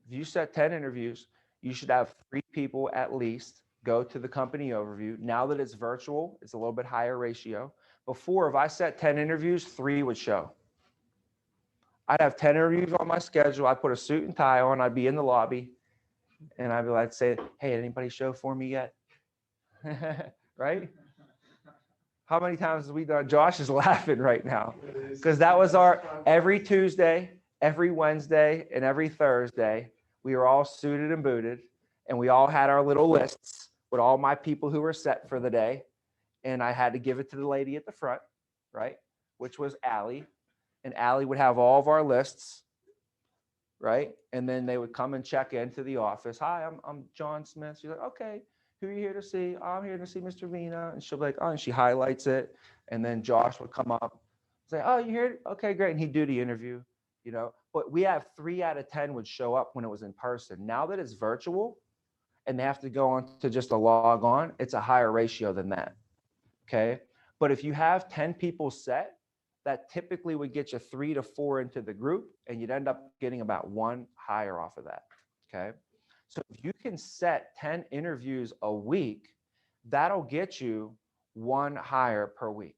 Speaker 4: If you set 10 interviews, you should have 3 people at least go to the company overview. Now that it's virtual, it's a little bit higher ratio. Before, if I set 10 interviews, 3 would show. I'd have 10 interviews on my schedule. I'd put a suit and tie on. I'd be in the lobby. And I'd be like, say, hey, anybody show for me yet? Right? How many times have we done? Josh is laughing right now. Because that was our every Tuesday, every Wednesday, and every Thursday. We were all suited and booted. And we all had our little lists with all my people who were set for the day. And I had to give it to the lady at the front, right? Which was Allie. And Allie would have all of our lists, right? And then they would come and check into the office. Hi, I'm John Smith. She's like, okay, who are you here to see? Oh, I'm here to see Mr. Vena. And she'll be like, oh, and she highlights it. And then Josh would come up, say, oh, you here? Okay, great. And he'd do the interview, you know. But we have 3 out of 10 would show up when it was in person. Now that it's virtual and they have to go on to just a log on, it's a higher ratio than that, okay? But if you have 10 people set, that typically would get you 3 to 4 into the group, and you'd end up getting about 1 hire off of that, okay? So if you can set 10 interviews a week, that'll get you 1 hire per week.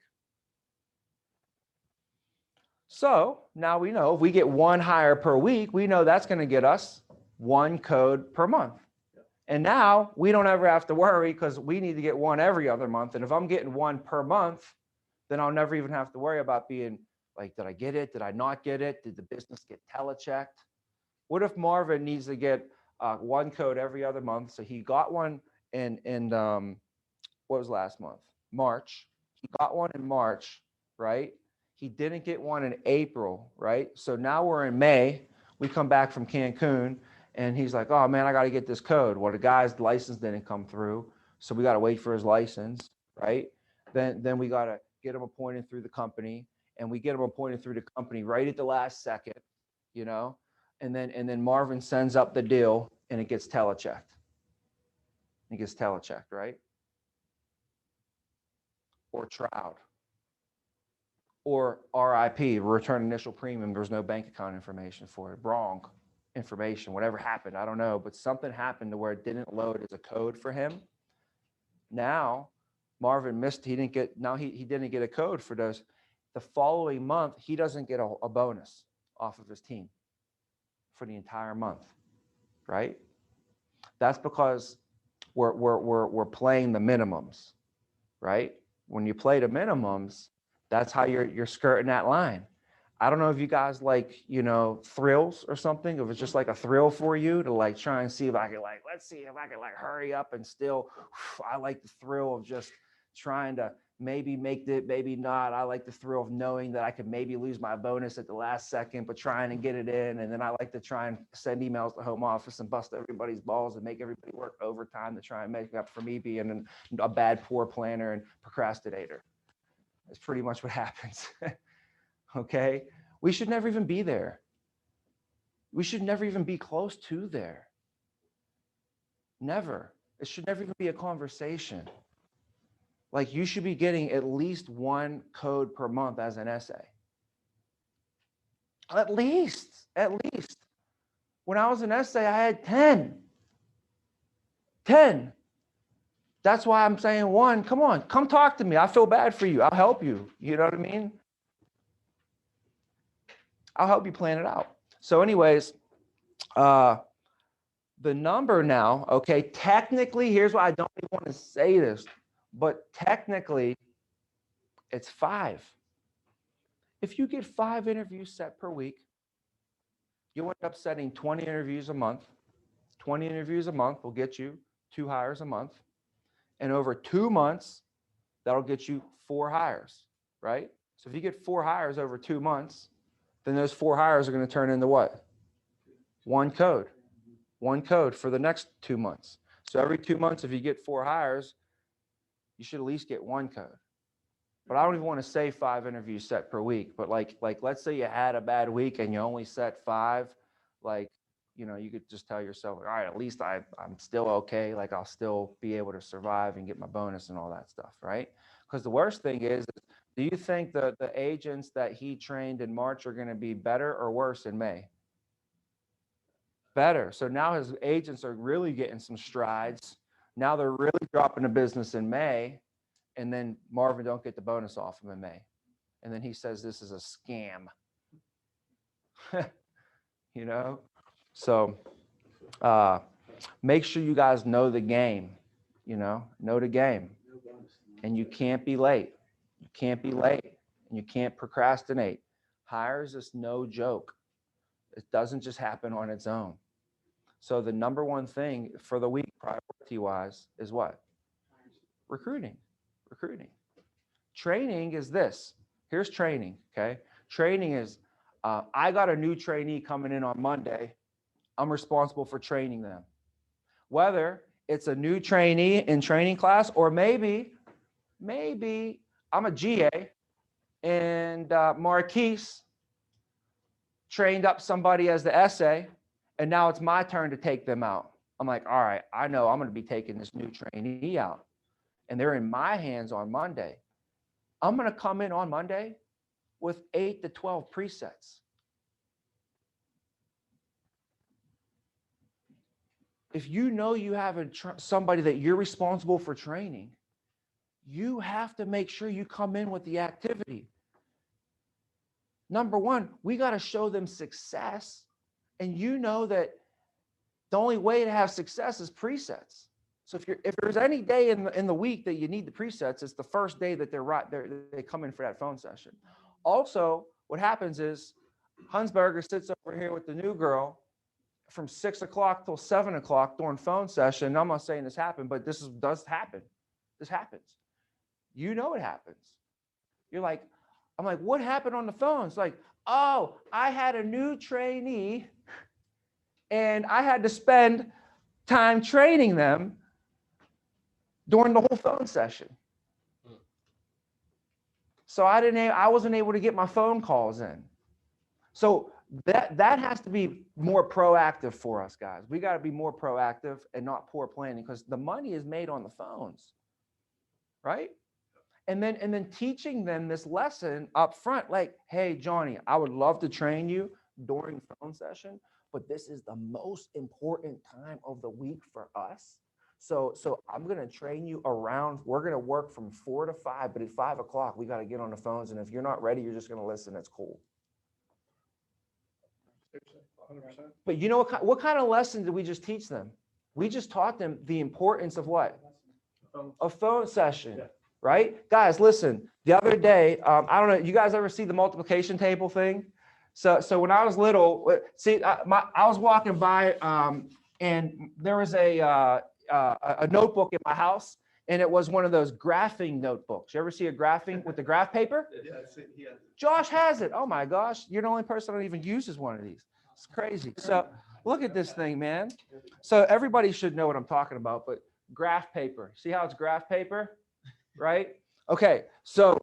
Speaker 4: So now we know if we get 1 hire per week, we know that's going to get us 1 code per month. And now we don't ever have to worry because we need to get 1 every other month. And if I'm getting 1 per month, then I'll never even have to worry about being like, did I get it? Did I not get it? Did the business get telechecked? What if Marvin needs to get 1 code every other month? So he got one in what was last month? March. He got one in March, right? He didn't get one in April, right? So now we're in May. We come back from Cancun and he's like, oh man, I got to get this code. Well, the guy's license didn't come through. So we got to wait for his license, right? Then we got to get him appointed through the company, and we get him appointed through the company right at the last second, you know? And then Marvin sends up the deal and it gets telechecked. It gets telechecked, right? Or trowed. Or RIP, return initial premium. There's no bank account information for it. Wrong information, whatever happened, I don't know. But something happened to where it didn't load as a code for him. Now, Marvin missed, he didn't get a code for those. The following month, he doesn't get a bonus off of his team for the entire month, right? That's because we're playing the minimums, right? When you play the minimums, that's how you're skirting that line. I don't know if you guys like, thrills or something. If it's just like a thrill for you to like try and see if I can let's see if I can hurry up and still, I like the thrill of just trying to maybe make it, maybe not. I like the thrill of knowing that I could maybe lose my bonus at the last second, but trying to get it in. And then I like to try and send emails to home office and bust everybody's balls and make everybody work overtime to try and make up for me being a bad, poor planner and procrastinator. That's pretty much what happens. Okay. We should never even be there. We should never even be close to there. Never. It should never even be a conversation. Like you should be getting at least one code per month as an essay. At least. When I was an essay, I had 10. 10. That's why I'm saying one. Come on, come talk to me. I feel bad for you. I'll help you. You know what I mean? I'll help you plan it out. So anyways, the number now, okay, technically, here's why I don't even want to say this, but technically it's 5. If you get 5 interviews set per week, you end up setting 20 interviews a month. 20 interviews a month will get you 2 hires a month. And over 2 months, that'll get you 4 hires, right? So if you get 4 hires over 2 months, then those 4 hires are going to turn into what? 1 code. 1 code for the next 2 months. So every 2 months, if you get 4 hires, you should at least get 1 code. But I don't even want to say 5 interviews set per week. But like let's say you had a bad week and you only set 5, you could just tell yourself, all right, at least I'm still okay. Like I'll still be able to survive and get my bonus and all that stuff, right? Because the worst thing is, do you think the agents that he trained in March are going to be better or worse in May? Better. So now his agents are really getting some strides. Now they're really dropping the business in May, and then Marvin don't get the bonus off him in May. And then he says this is a scam. So make sure you guys know the game, know the game. And you can't be late. You can't be late. And you can't procrastinate. Hires is no joke. It doesn't just happen on its own. So the number one thing for the week, priority-wise, is what? Recruiting. Training is this. Here's training, okay? Training is, I got a new trainee coming in on Monday. I'm responsible for training them. Whether it's a new trainee in training class, or maybe I'm a GA and Marquise trained up somebody as the essay, and now it's my turn to take them out. I'm like, all right, I know I'm going to be taking this new trainee out, and they're in my hands on Monday. I'm going to come in on Monday with 8 to 12 presets. If you know you have somebody that you're responsible for training, you have to make sure you come in with the activity. Number one, we got to show them success. And you know that the only way to have success is presets. So if there's any day in the week that you need the presets, it's the first day that they come in for that phone session. Also, what happens is Hunsberger sits over here with the new girl from 6 o'clock till 7 o'clock during phone session. And I'm not saying this happened, but does happen. This happens. You know it happens. I'm like, what happened on the phone? It's like, oh, I had a new trainee and I had to spend time training them during the whole phone session. So I wasn't able to get my phone calls in. So that has to be more proactive for us, guys. We got to be more proactive and not poor planning, because the money is made on the phones, right? And then teaching them this lesson up front, like, hey, Johnny, I would love to train you during phone session, but this is the most important time of the week for us. So I'm going to train you around, we're going to work from 4 to 5, but at 5 o'clock, we got to get on the phones. And if you're not ready, you're just going to listen. It's cool.
Speaker 1: 100%.
Speaker 4: But you know what kind of lesson did we just teach them? We just taught them the importance of what? A phone session.
Speaker 1: Yeah.
Speaker 4: Right? Guys, listen, the other day, I don't know, you guys ever see the multiplication table thing? So when I was little, see, I was walking by and there was a notebook in my house, and it was one of those graphing notebooks. You ever see a graphing with the graph paper?
Speaker 1: Yeah, he has it.
Speaker 4: Josh has it. Oh my gosh, you're the only person that even uses one of these. It's crazy. So look at this thing, man. So everybody should know what I'm talking about, but graph paper. See how it's graph paper? Right? Okay, so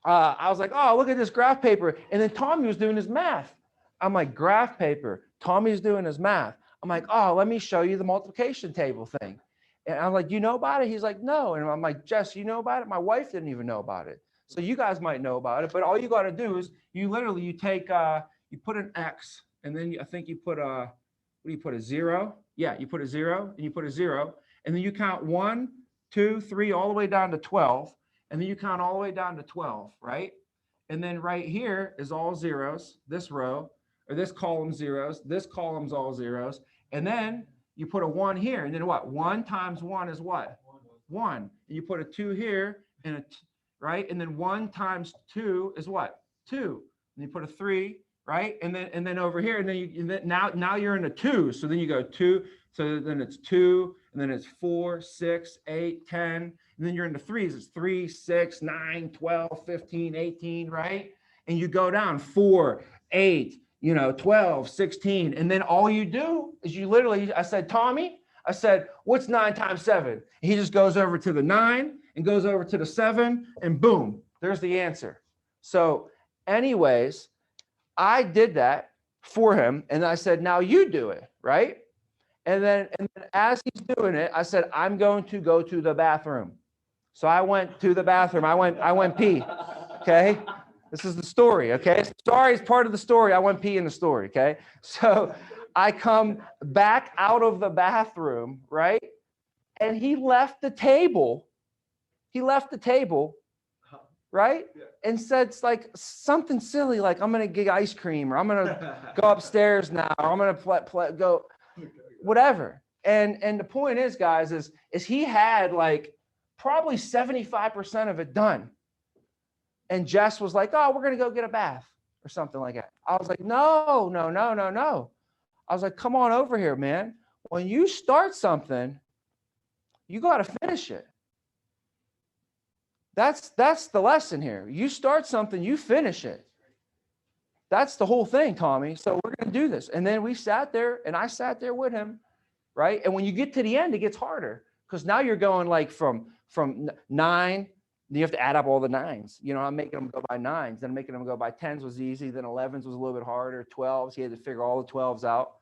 Speaker 4: I was like, oh, look at this graph paper. And then Tommy was doing his math. I'm like, graph paper. Tommy's doing his math. I'm like, oh, let me show you the multiplication table thing. And I'm like, you know about it? He's like, no. And I'm like, Jess, you know about it? My wife didn't even know about it. So you guys might know about it, but all you got to do is you take, you put an X, and then I think you put what do you put, a 0? Yeah, you put a 0, and you put a 0, and then you count 1, 2, 3, all the way down to 12. And then you count all the way down to 12, right? And then right here is all zeros, this row, or this column zeros, this column's all zeros. And then you put a 1 here, and then what? 1 times 1 is what? 1. And you put a 2 here, and right? And then 1 times 2 is what? 2. And you put a 3, right? And then over here, and then now you're in a 2. So then you go 2. So then it's 2, and then it's 4, 6, 8, 10. And then you're into 3s. It's 3, 6, 9, 12, 15, 18, right? And you go down 4, 8, 12, 16. And then all you do is you literally, I said, Tommy, I said, what's 9 times 7? He just goes over to the 9 and goes over to the 7, and boom, there's the answer. So anyways, I did that for him. And I said, now you do it, right? And then as he's doing it, I said, I'm going to go to the bathroom. So I went to the bathroom. I went pee. Okay. This is the story. Okay. Sorry, it's part of the story. I went pee in the story. Okay. So I come back out of the bathroom, right? And he left the table. Right?
Speaker 1: Yeah.
Speaker 4: And said like something silly, like, I'm going to get ice cream, or I'm going to go upstairs now, or I'm going to go whatever. And the point is, guys, is he had like probably 75% of it done. And Jess was like, oh, we're going to go get a bath or something like that. I was like, no. I was like, come on over here, man. When you start something, you got to finish it. That's the lesson here. You start something, you finish it. That's the whole thing, Tommy. So we're going to do this. And then we sat there, and I sat there with him, right? And when you get to the end, it gets harder, because now you're going like from 9, you have to add up all the 9s. I'm making them go by 9s. Then making them go by 10s was easy. Then 11s was a little bit harder. 12s, he had to figure all the 12s out.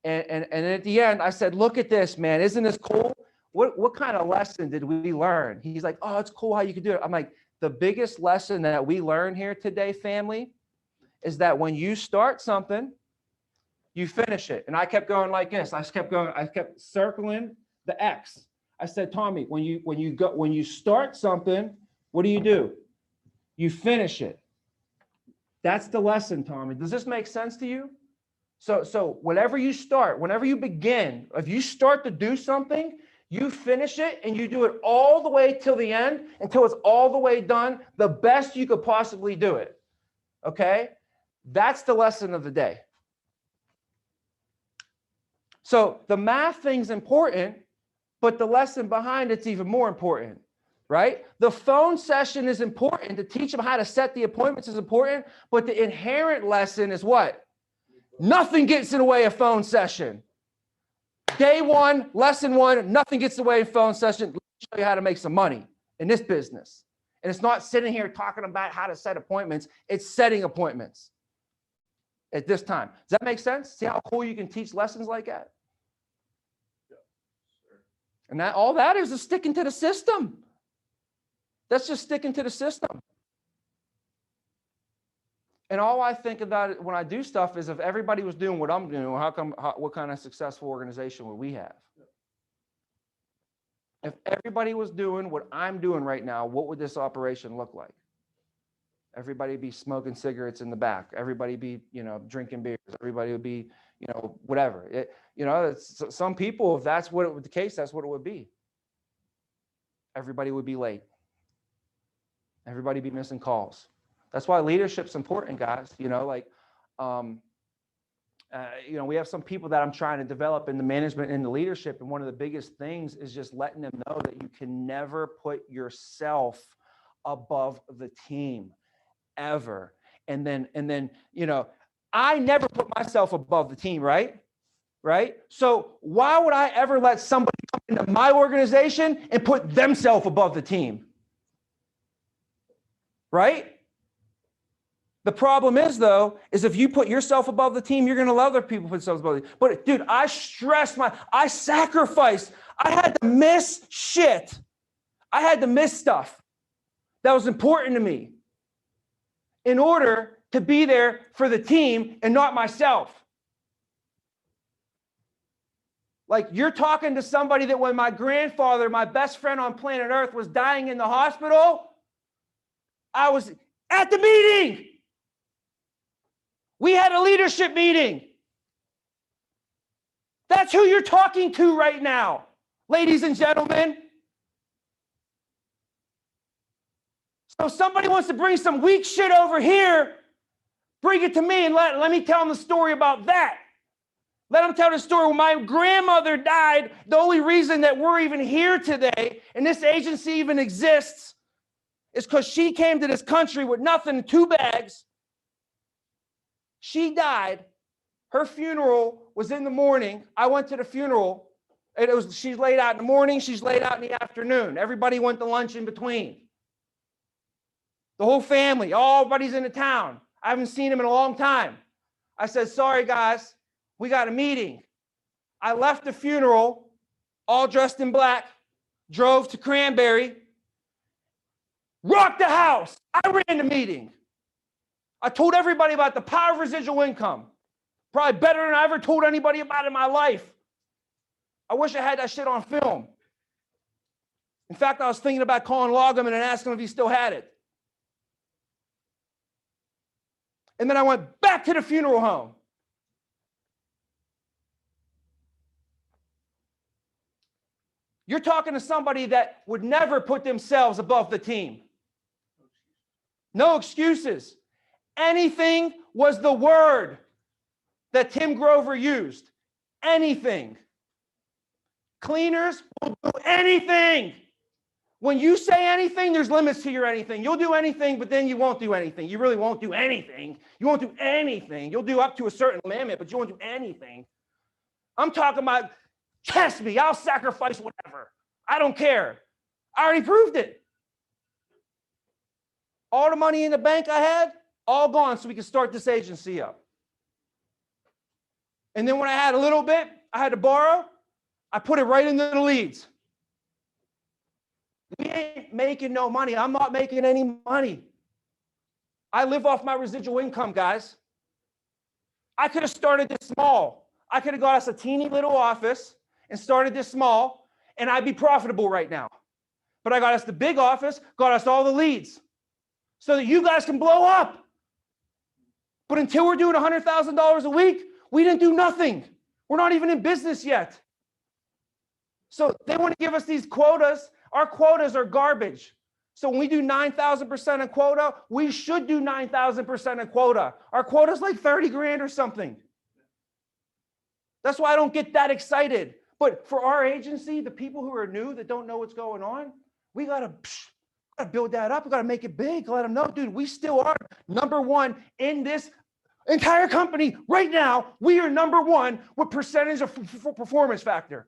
Speaker 4: And at the end, I said, look at this, man. Isn't this cool? What kind of lesson did we learn? He's like, oh, it's cool how you can do it. I'm like, the biggest lesson that we learn here today, family, is that when you start something, you finish it. And I kept going like this. I kept circling the X. I said, Tommy, when you start something, what do? You finish it. That's the lesson, Tommy. Does this make sense to you? So whenever you start, whenever you begin, if you start to do something, you finish it, and you do it all the way till the end, until it's all the way done, the best you could possibly do it. Okay? That's the lesson of the day. So the math thing's important, but the lesson behind it's even more important, right? The phone session is important. To teach them how to set the appointments is important, but the inherent lesson is what? Nothing gets in the way of phone session. Day 1, lesson 1, nothing gets in the way of phone session. Let me show you how to make some money in this business. And it's not sitting here talking about how to set appointments. It's setting appointments. at this time. Does that make sense? See how cool you can teach lessons like that? And that all that is sticking to the system. That's just sticking to the system. And all I think about it when I do stuff is if everybody was doing what I'm doing, what kind of successful organization would we have? If everybody was doing what I'm doing right now, what would this operation look like? Everybody be smoking cigarettes in the back. Everybody be, drinking beers. Everybody would be, whatever. Some people, if that's what it was the case, that's what it would be. Everybody would be late. Everybody be missing calls. That's why leadership's important, guys. We have some people that I'm trying to develop in the management and the leadership. And one of the biggest things is just letting them know that you can never put yourself above the team ever. And then, I never put myself above the team, right? So why would I ever let somebody come into my organization and put themselves above the team? Right? The problem is, though, is if you put yourself above the team, you're going to let other people put themselves above the team. But, dude, I sacrificed. I had to miss shit. I had to miss stuff that was important to me in order to be there for the team and not myself. Like, you're talking to somebody that when my grandfather, my best friend on planet Earth, was dying in the hospital, I was at the meeting. We had a leadership meeting. That's who you're talking to right now, ladies and gentlemen. So if somebody wants to bring some weak shit over here, bring it to me and let me tell them the story about that. Let them tell the story when my grandmother died. The only reason that we're even here today and this agency even exists is because she came to this country with nothing, 2 bags. She died. Her funeral was in the morning. I went to the funeral. She's laid out in the morning. She's laid out in the afternoon. Everybody went to lunch in between. The whole family, everybody's in the town. I haven't seen him in a long time. I said, sorry, guys, we got a meeting. I left the funeral, all dressed in black, drove to Cranberry, rocked the house. I ran the meeting. I told everybody about the power of residual income. Probably better than I ever told anybody about in my life. I wish I had that shit on film. In fact, I was thinking about calling Logum and asking him if he still had it. And then I went back to the funeral home. You're talking to somebody that would never put themselves above the team. No excuses. Anything was the word that Tim Grover used. Anything. Cleaners will do anything. When you say anything, there's limits to your anything. You'll do anything, but then you won't do anything. You really won't do anything. You won't do anything. You'll do up to a certain limit, but you won't do anything. I'm talking about, test me. I'll sacrifice whatever. I don't care. I already proved it. All the money in the bank I had, all gone so we could start this agency up. And then when I had a little bit, I had to borrow, I put it right into the leads. We ain't making no money. I'm not making any money. I live off my residual income, guys. I could have started this small. I could have got us a teeny little office and started this small, and I'd be profitable right now. But I got us the big office, got us all the leads, so that you guys can blow up. But until we're doing $100,000 a week, we didn't do nothing. We're not even in business yet. So they want to give us these quotas. Our quotas are garbage. So when we do 9,000% of quota, we should do 9,000% of quota. Our quota's like 30 grand or something. That's why I don't get that excited. But for our agency, the people who are new that don't know what's going on, we gotta build that up. We gotta make it big. Let them know, dude, we still are number one in this entire company right now. We are number one with percentage of performance factor.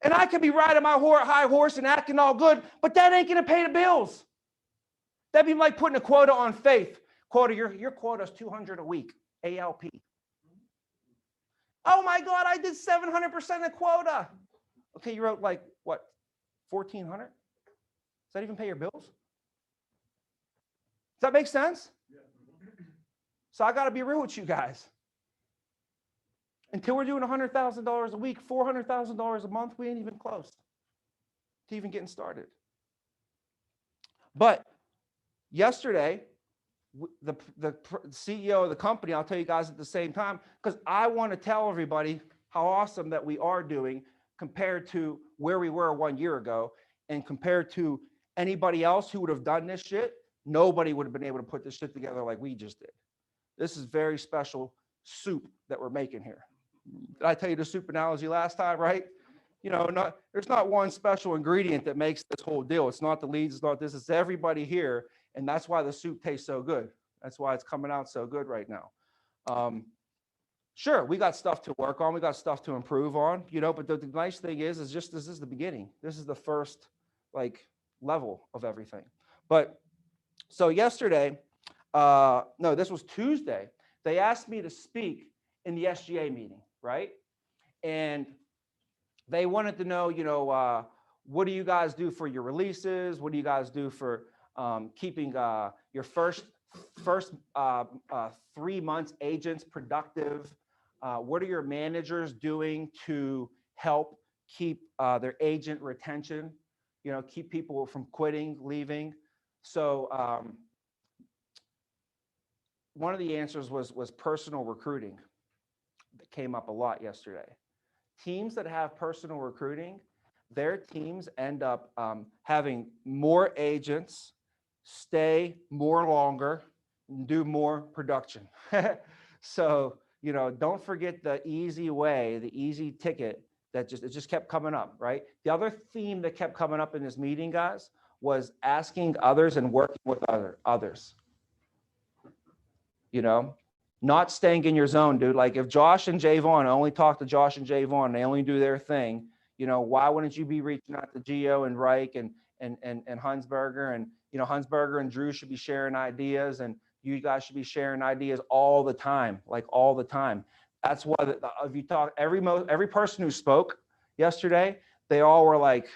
Speaker 4: And I could be riding my high horse and acting all good, but that ain't gonna pay the bills. That'd be like putting a quota on faith. Quota, your quota is 200 a week. ALP. Oh my God, I did 700% of quota. Okay, you wrote like what, 1,400? Does that even pay your bills? Does that make sense? So I got to be real with you guys. Until we're doing $100,000 a week, $400,000 a month, we ain't even close to even getting started. But yesterday, the CEO of the company, I'll tell you guys at the same time, because I want to tell everybody how awesome that we are doing compared to where we were 1 year ago, and compared to anybody else who would have done this shit, nobody would have been able to put this shit together like we just did. This is very special soup that we're making here. Did I tell you the soup analogy last time, right? You know, there's not one special ingredient that makes this whole deal. It's not the leads, it's not this, it's everybody here. And that's why the soup tastes so good. That's why it's coming out so good right now. Sure, we got stuff to work on. We got stuff to improve on, you know, but the nice thing is just this is the beginning. This is the first like level of everything. But so yesterday, no, this was Tuesday. They asked me to speak in the SGA meeting, right? And they wanted to know, you know, what do you guys do for your releases? What do you guys do for keeping your first 3 months agents productive? What are your managers doing to help keep their agent retention? You know, keep people from quitting, leaving. So one of the answers was personal recruiting. That came up a lot yesterday. Teams that have personal recruiting, their teams end up having more agents, stay more longer, and do more production. So, you know, don't forget the easy way, the easy ticket that just kept coming up, right? The other theme that kept coming up in this meeting, guys, was asking others and working with others. You know, not staying in your zone, dude. Like if Josh and Javon, only talk to Josh and Javon, they only do their thing, you know, why wouldn't you be reaching out to Gio and Reich and Hunsberger, and, you know, Hunsberger and Drew should be sharing ideas, and you guys should be sharing ideas all the time, like all the time. That's why if you talk, every person who spoke yesterday, they all were like,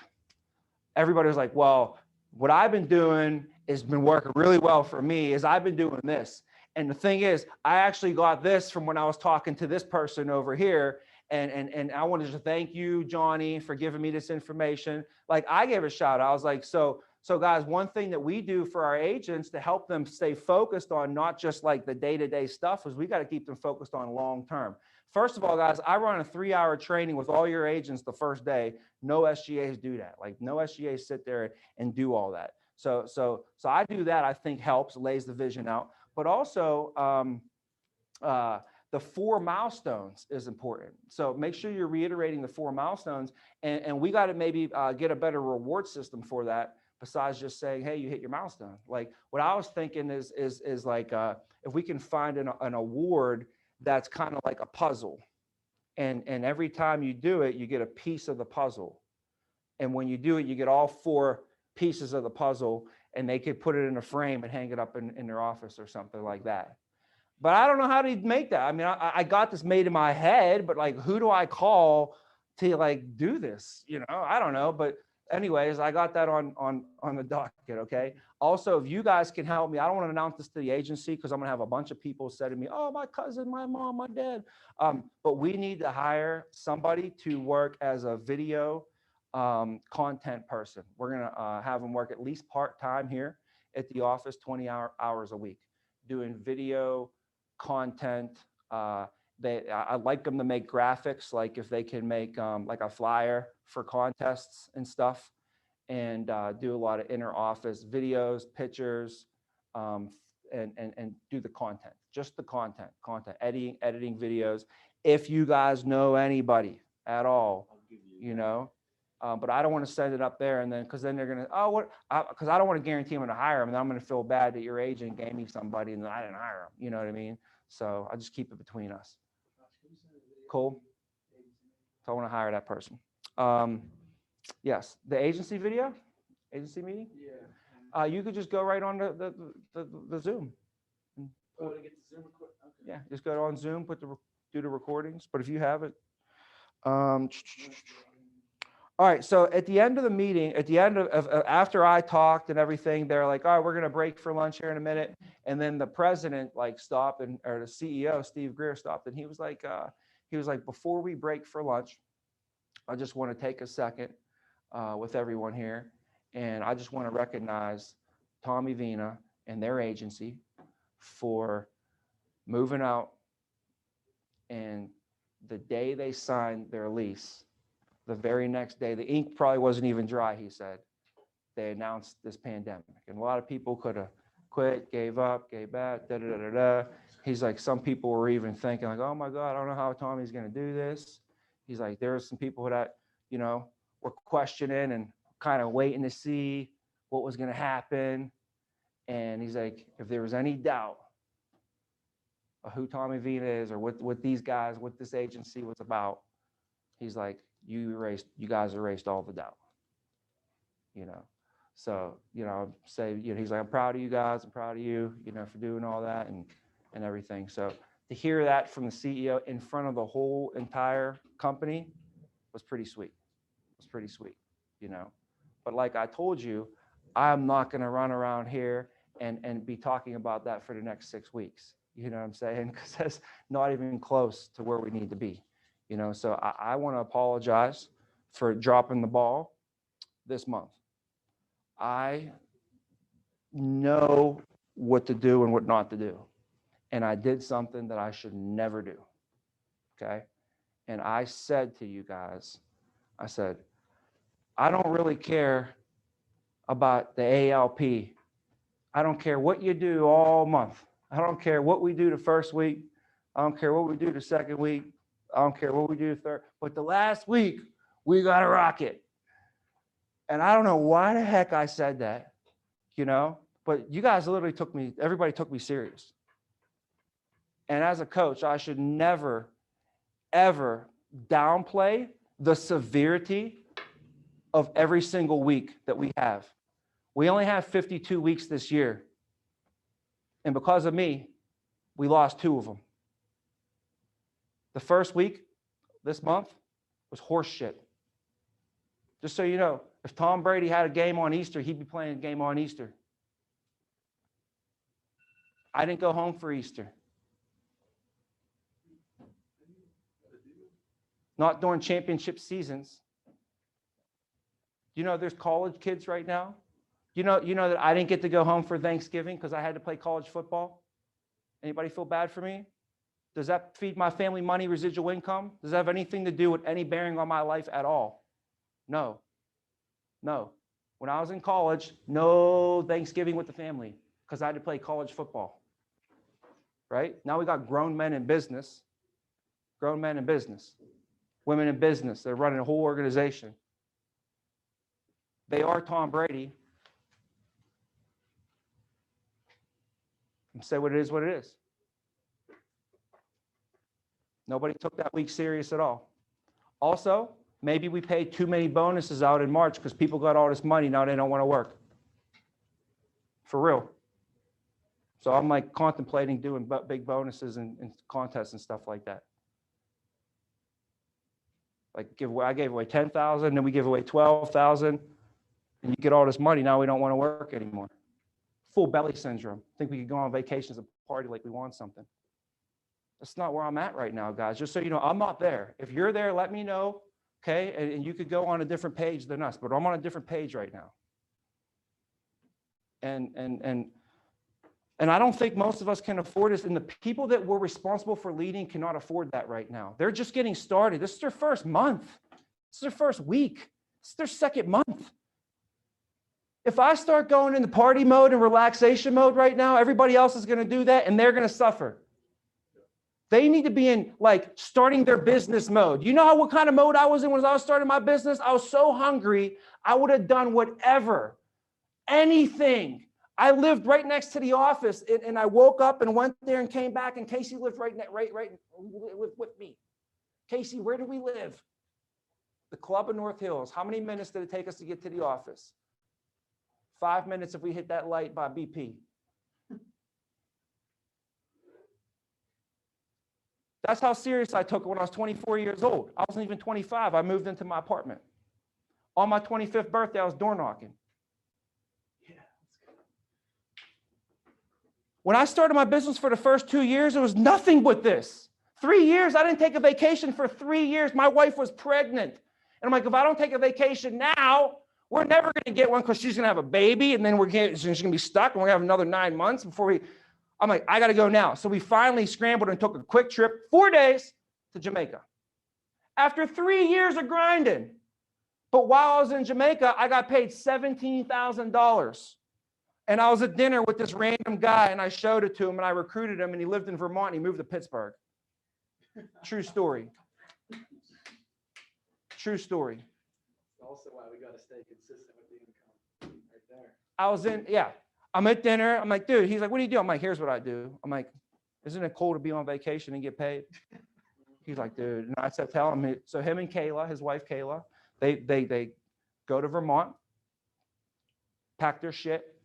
Speaker 4: everybody was like, well, what I've been doing has been working really well for me is I've been doing this. And the thing is, I actually got this from when I was talking to this person over here. And I wanted to thank you, Johnny, for giving me this information. Like I gave a shout out. I was like, so guys, one thing that we do for our agents to help them stay focused on not just like the day-to-day stuff is we got to keep them focused on long-term. First of all, guys, I run a 3-hour training with all your agents the first day. No SGAs do that. Like no SGAs sit there and do all that. So I do that. I think helps, lays the vision out. But also, the 4 milestones is important. So make sure you're reiterating the 4 milestones, and we got to maybe get a better reward system for that besides just saying, hey, you hit your milestone. Like what I was thinking is like if we can find an award that's kind of like a puzzle, and every time you do it, you get a piece of the puzzle. And when you do it, you get all 4 pieces of the puzzle, and they could put it in a frame and hang it up in their office or something like that. But I don't know how to make that. I mean, I got this made in my head, but like, who do I call to like do this? You know, I don't know. But anyways, I got that on the docket. Okay. Also, if you guys can help me, I don't want to announce this to the agency because I'm gonna have a bunch of people say to me, "Oh, my cousin, my mom, my dad." But we need to hire somebody to work as a video content person. We're gonna have them work at least part-time here at the office, 20 hours a week, doing video content. I'd like them to make graphics, like if they can make like a flyer for contests and stuff, and do a lot of inner office videos, pictures, and do the content, just the content, editing videos. If you guys know anybody at all, you know, but I don't want to send it up there and then, because then they're going to, because I don't want to guarantee I'm going to hire them, and I'm going to feel bad that your agent gave me somebody and then I didn't hire them. You know what I mean? So I just keep it between us. Cool. So I want to hire that person. Yes, the agency meeting. Yeah. You could just go right on the Zoom. Yeah, just go on Zoom, do the recordings, but if you have it. All right, so at the end of the meeting, at the end of after I talked and everything, they're like, all right, we're gonna break for lunch here in a minute. And then the president like stopped or the CEO, Steve Greer, stopped, and he was like, before we break for lunch, I just want to take a second with everyone here. And I just want to recognize Tommy Vena and their agency for moving out. And the day they signed their lease, the very next day, the ink probably wasn't even dry, he said, they announced this pandemic. And a lot of people could have quit, gave up, gave back, da da da da da. He's like, some people were even thinking like, oh my God, I don't know how Tommy's going to do this. He's like, there are some people that, you know, were questioning and kind of waiting to see what was going to happen. And he's like, if there was any doubt of who Tommy Vena is or what these guys, what this agency was about, he's like, you guys erased all the doubt, you know? So, you know, say, you know, he's like, I'm proud of you guys. I'm proud of you, you know, for doing all that and everything. So to hear that from the CEO in front of the whole entire company was pretty sweet. It was pretty sweet, you know? But like I told you, I'm not going to run around here and be talking about that for the next 6 weeks. You know what I'm saying? Because that's not even close to where we need to be. You know, so I want to apologize for dropping the ball this month. I know what to do and what not to do. And I did something that I should never do. Okay. And I said to you guys, I said, I don't really care about the ALP. I don't care what you do all month. I don't care what we do the first week. I don't care what we do the second week. I don't care what we do the third. But the last week, we got to rock it. And I don't know why the heck I said that, you know, but you guys literally everybody took me serious. And as a coach, I should never, ever downplay the severity of every single week that we have. We only have 52 weeks this year. And because of me, we lost 2 of them. The first week this month was horse shit. Just so you know, if Tom Brady had a game on Easter, he'd be playing a game on Easter. I didn't go home for Easter. Not during championship seasons. You know, there's college kids right now. You know that I didn't get to go home for Thanksgiving because I had to play college football. Anybody feel bad for me? Does that feed my family money, residual income? Does that have anything to do with any bearing on my life at all? No. No. When I was in college, no Thanksgiving with the family because I had to play college football. Right? Now we got grown men in business. Grown men in business. Women in business. They're running a whole organization. They are Tom Brady. And say what it is. Nobody took that week serious at all. Also, maybe we paid too many bonuses out in March because people got all this money, now they don't want to work. For real. So I'm like contemplating doing big bonuses and contests and stuff like that. Like I gave away 10,000, then we give away 12,000, and you get all this money, now we don't want to work anymore. Full belly syndrome. Think we could go on vacations and party like we want something. That's not where I'm at right now, guys. Just so you know, I'm not there. If you're there, let me know, okay? And you could go on a different page than us, but I'm on a different page right now. And I don't think most of us can afford this. And the people that we're responsible for leading cannot afford that right now. They're just getting started. This is their first month. This is their first week. This is their second month. If I start going into party mode and relaxation mode right now, everybody else is going to do that and they're going to suffer. They need to be in like starting their business mode. You know what kind of mode I was in when I was starting my business? I was so hungry. I would have done whatever, anything. I lived right next to the office and I woke up and went there and came back and Casey lived right with me. Casey, where do we live? The club in North Hills. How many minutes did it take us to get to the office? 5 minutes if we hit that light by BP. That's how serious I took it when I was 24 years old. I wasn't even 25. I moved into my apartment. On my 25th birthday, I was door knocking.
Speaker 1: Yeah, that's good.
Speaker 4: When I started my business for the first 2 years, it was nothing but this. 3 years, I didn't take a vacation for 3 years. My wife was pregnant. And I'm like, if I don't take a vacation now, we're never going to get one because she's going to have a baby. And then she's going to be stuck. And we're going to have another 9 months before I'm like, I got to go now. So we finally scrambled and took a quick trip, 4 days to Jamaica. After 3 years of grinding. But while I was in Jamaica, I got paid $17,000. And I was at dinner with this random guy and I showed it to him and I recruited him and he lived in Vermont and he moved to Pittsburgh. True story. True story.
Speaker 1: Also why we gotta stay consistent with the income right there.
Speaker 4: I'm at dinner. I'm like, dude, he's like, what do you do? I'm like, here's what I do. I'm like, isn't it cool to be on vacation and get paid? He's like, dude. And I said, tell him. So him and Kayla, his wife Kayla, they go to Vermont, pack their shit,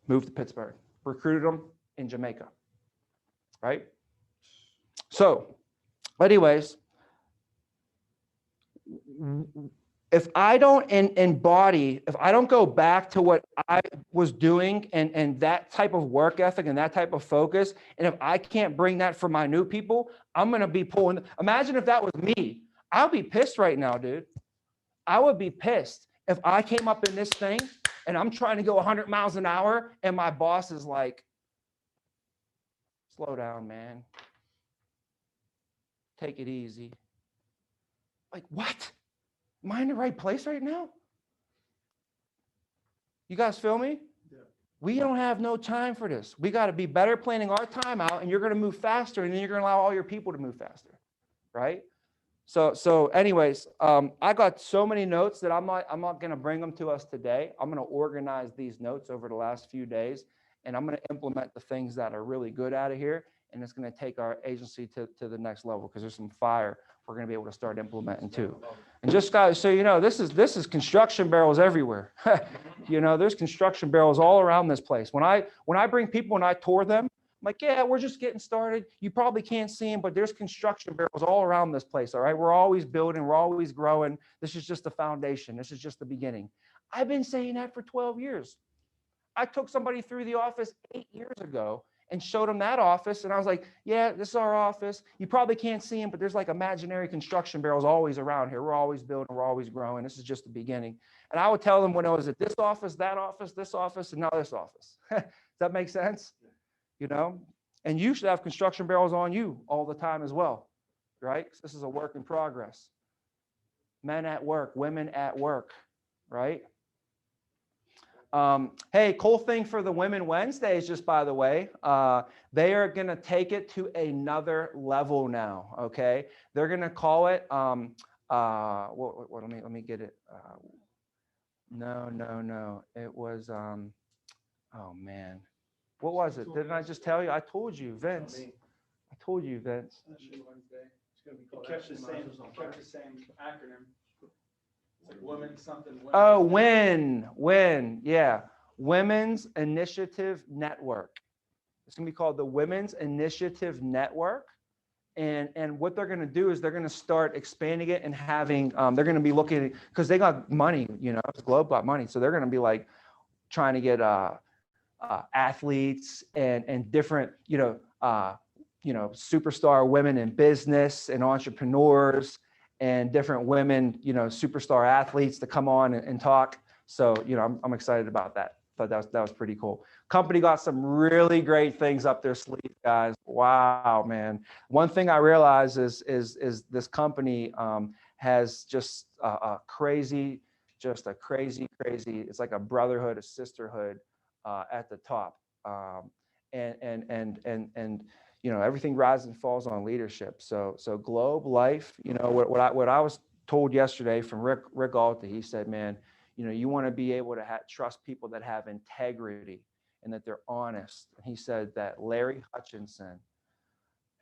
Speaker 4: move to Pittsburgh, recruited them in Jamaica, right? So anyways, if I don't embody, if I don't go back to what I was doing and that type of work ethic and that type of focus, and if I can't bring that for my new people, I'm going to be pulling. Imagine if that was me. I'll be pissed right now, dude. I would be pissed if I came up in this thing and I'm trying to go 100 miles an hour and my boss is like, slow down, man. Take it easy. Like, what? Am I in the right place right now? You guys feel me?
Speaker 1: Yeah.
Speaker 4: We don't have no time for this. We got to be better planning our time out, and you're going to move faster, and then you're going to allow all your people to move faster, right? So anyways, I got so many notes that I'm not going to bring them to us today. I'm going to organize these notes over the last few days, and I'm going to implement the things that are really good out of here, and it's going to take our agency to the next level because there's some fire we're going to be able to start implementing too. And just guys, so you know, this is construction barrels everywhere. You know, there's construction barrels all around this place. When I bring people and I tour them, I'm like, yeah, we're just getting started. You probably can't see them, but there's construction barrels all around this place. All right, we're always building, we're always growing. This is just the foundation. This is just the beginning. I've been saying that for 12 years. I took somebody through the office 8 years ago and showed them that office. And I was like, yeah, this is our office. You probably can't see them, but there's like imaginary construction barrels always around here. We're always building, we're always growing. This is just the beginning. And I would tell them when I was at this office, this office, and now this office. Does that make sense? You know, and you should have construction barrels on you all the time as well, right? This is a work in progress. Men at work, women at work, right? Hey, cool thing for the Women Wednesdays, just by the way, they are going to take it to another level now. Okay, they're going to call it. Let me get it. No. It was. Oh man. What was it? Didn't I just tell you? I told you, Vince. I told you, Vince.
Speaker 1: It kept the same acronym. It's like women something. Women.
Speaker 4: Oh, WIN. Yeah. Women's Initiative Network. It's going to be called the Women's Initiative Network. And what they're going to do is they're going to start expanding it and having, they're going to be looking at, because they got money, you know, Globe got money. So they're going to be like trying to get, athletes and different, superstar women in business and entrepreneurs and different women, superstar athletes to come on and talk. So, I'm excited about that. Thought that was pretty cool. Company got some really great things up their sleeve, guys. Wow, man. One thing I realized is this company has just a crazy, it's like a brotherhood, a sisterhood at the top, and everything rises and falls on leadership. So Globe Life, what I was told yesterday from Rick Alta, he said, man, you want to be able to trust people that have integrity and that they're honest. And he said that Larry Hutchinson,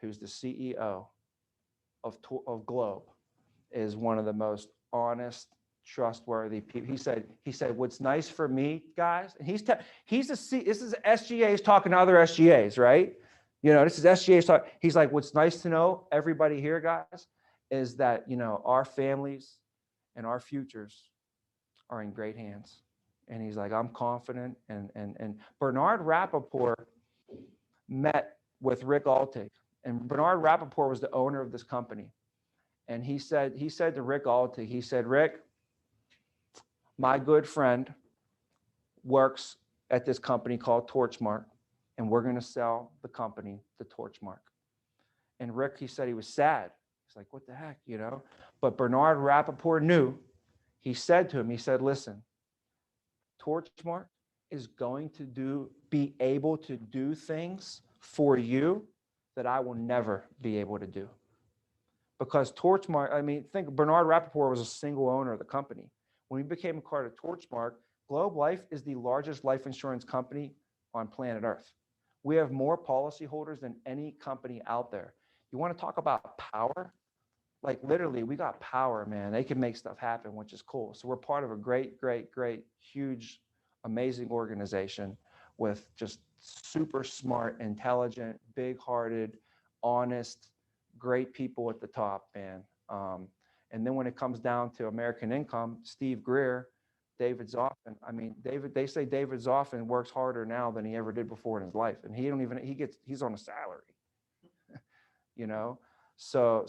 Speaker 4: who's the CEO of Globe, is one of the most honest, trustworthy people. He said, what's nice for me, guys, and this is SGAs talking to other SGAs, right? You know, this is SGA's talk. He's like, what's nice to know, everybody here, guys, is that, you know, our families and our futures are in great hands. And he's like, I'm confident. And Bernard Rappaport met with Rick Altig. And Bernard Rappaport was the owner of this company. And he said to Rick Altig, he said, Rick, my good friend works at this company called Torchmark, and we're going to sell the company to Torchmark. And Rick, he said he was sad. He's like, what the heck, you know? But Bernard Rappaport knew. He said to him, he said, listen, Torchmark is going to be able to do things for you that I will never be able to do. Because Torchmark, I mean, think Bernard Rappaport was a single owner of the company. When he became a part of Torchmark, Globe Life is the largest life insurance company on planet Earth. We have more policyholders than any company out there. You want to talk about power? Like literally, we got power, man. They can make stuff happen, which is cool. So we're part of a great, great, great, huge, amazing organization with just super smart, intelligent, big-hearted, honest, great people at the top, man. And then when it comes down to American Income, Steve Greer, David Zoffin. I mean, they say David Zoffin works harder now than he ever did before in his life. And he's on a salary, you know? So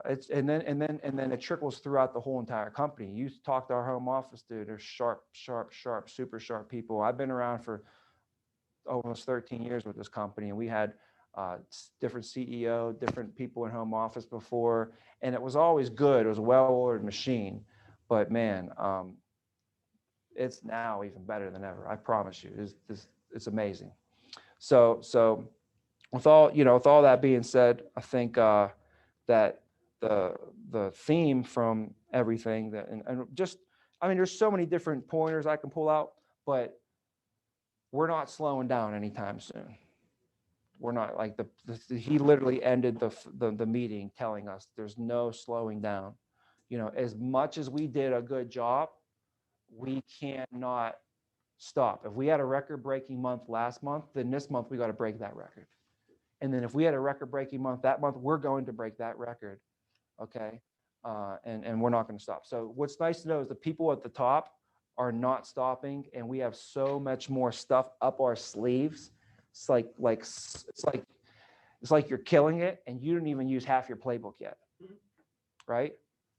Speaker 4: it's, and then it trickles throughout the whole entire company. You talk to our home office, dude, they're sharp, super sharp people. I've been around for almost 13 years with this company, and we had different CEO, different people in home office before, and it was always good. It was a well-oiled machine, but man, it's now even better than ever. I promise you, it's amazing. So with all that being said, I think that the theme from everything that and just, I mean, there's so many different pointers I can pull out, but we're not slowing down anytime soon. We're not like he literally ended the meeting telling us there's no slowing down. You know, as much as we did a good job, we cannot stop. If we had a record-breaking month last month, then this month we got to break that record. And then if we had a record-breaking month that month, we're going to break that record, okay? And we're not going to stop. So what's nice to know is the people at the top are not stopping, and we have so much more stuff up our sleeves. It's like you're killing it, and you didn't even use half your playbook yet, right?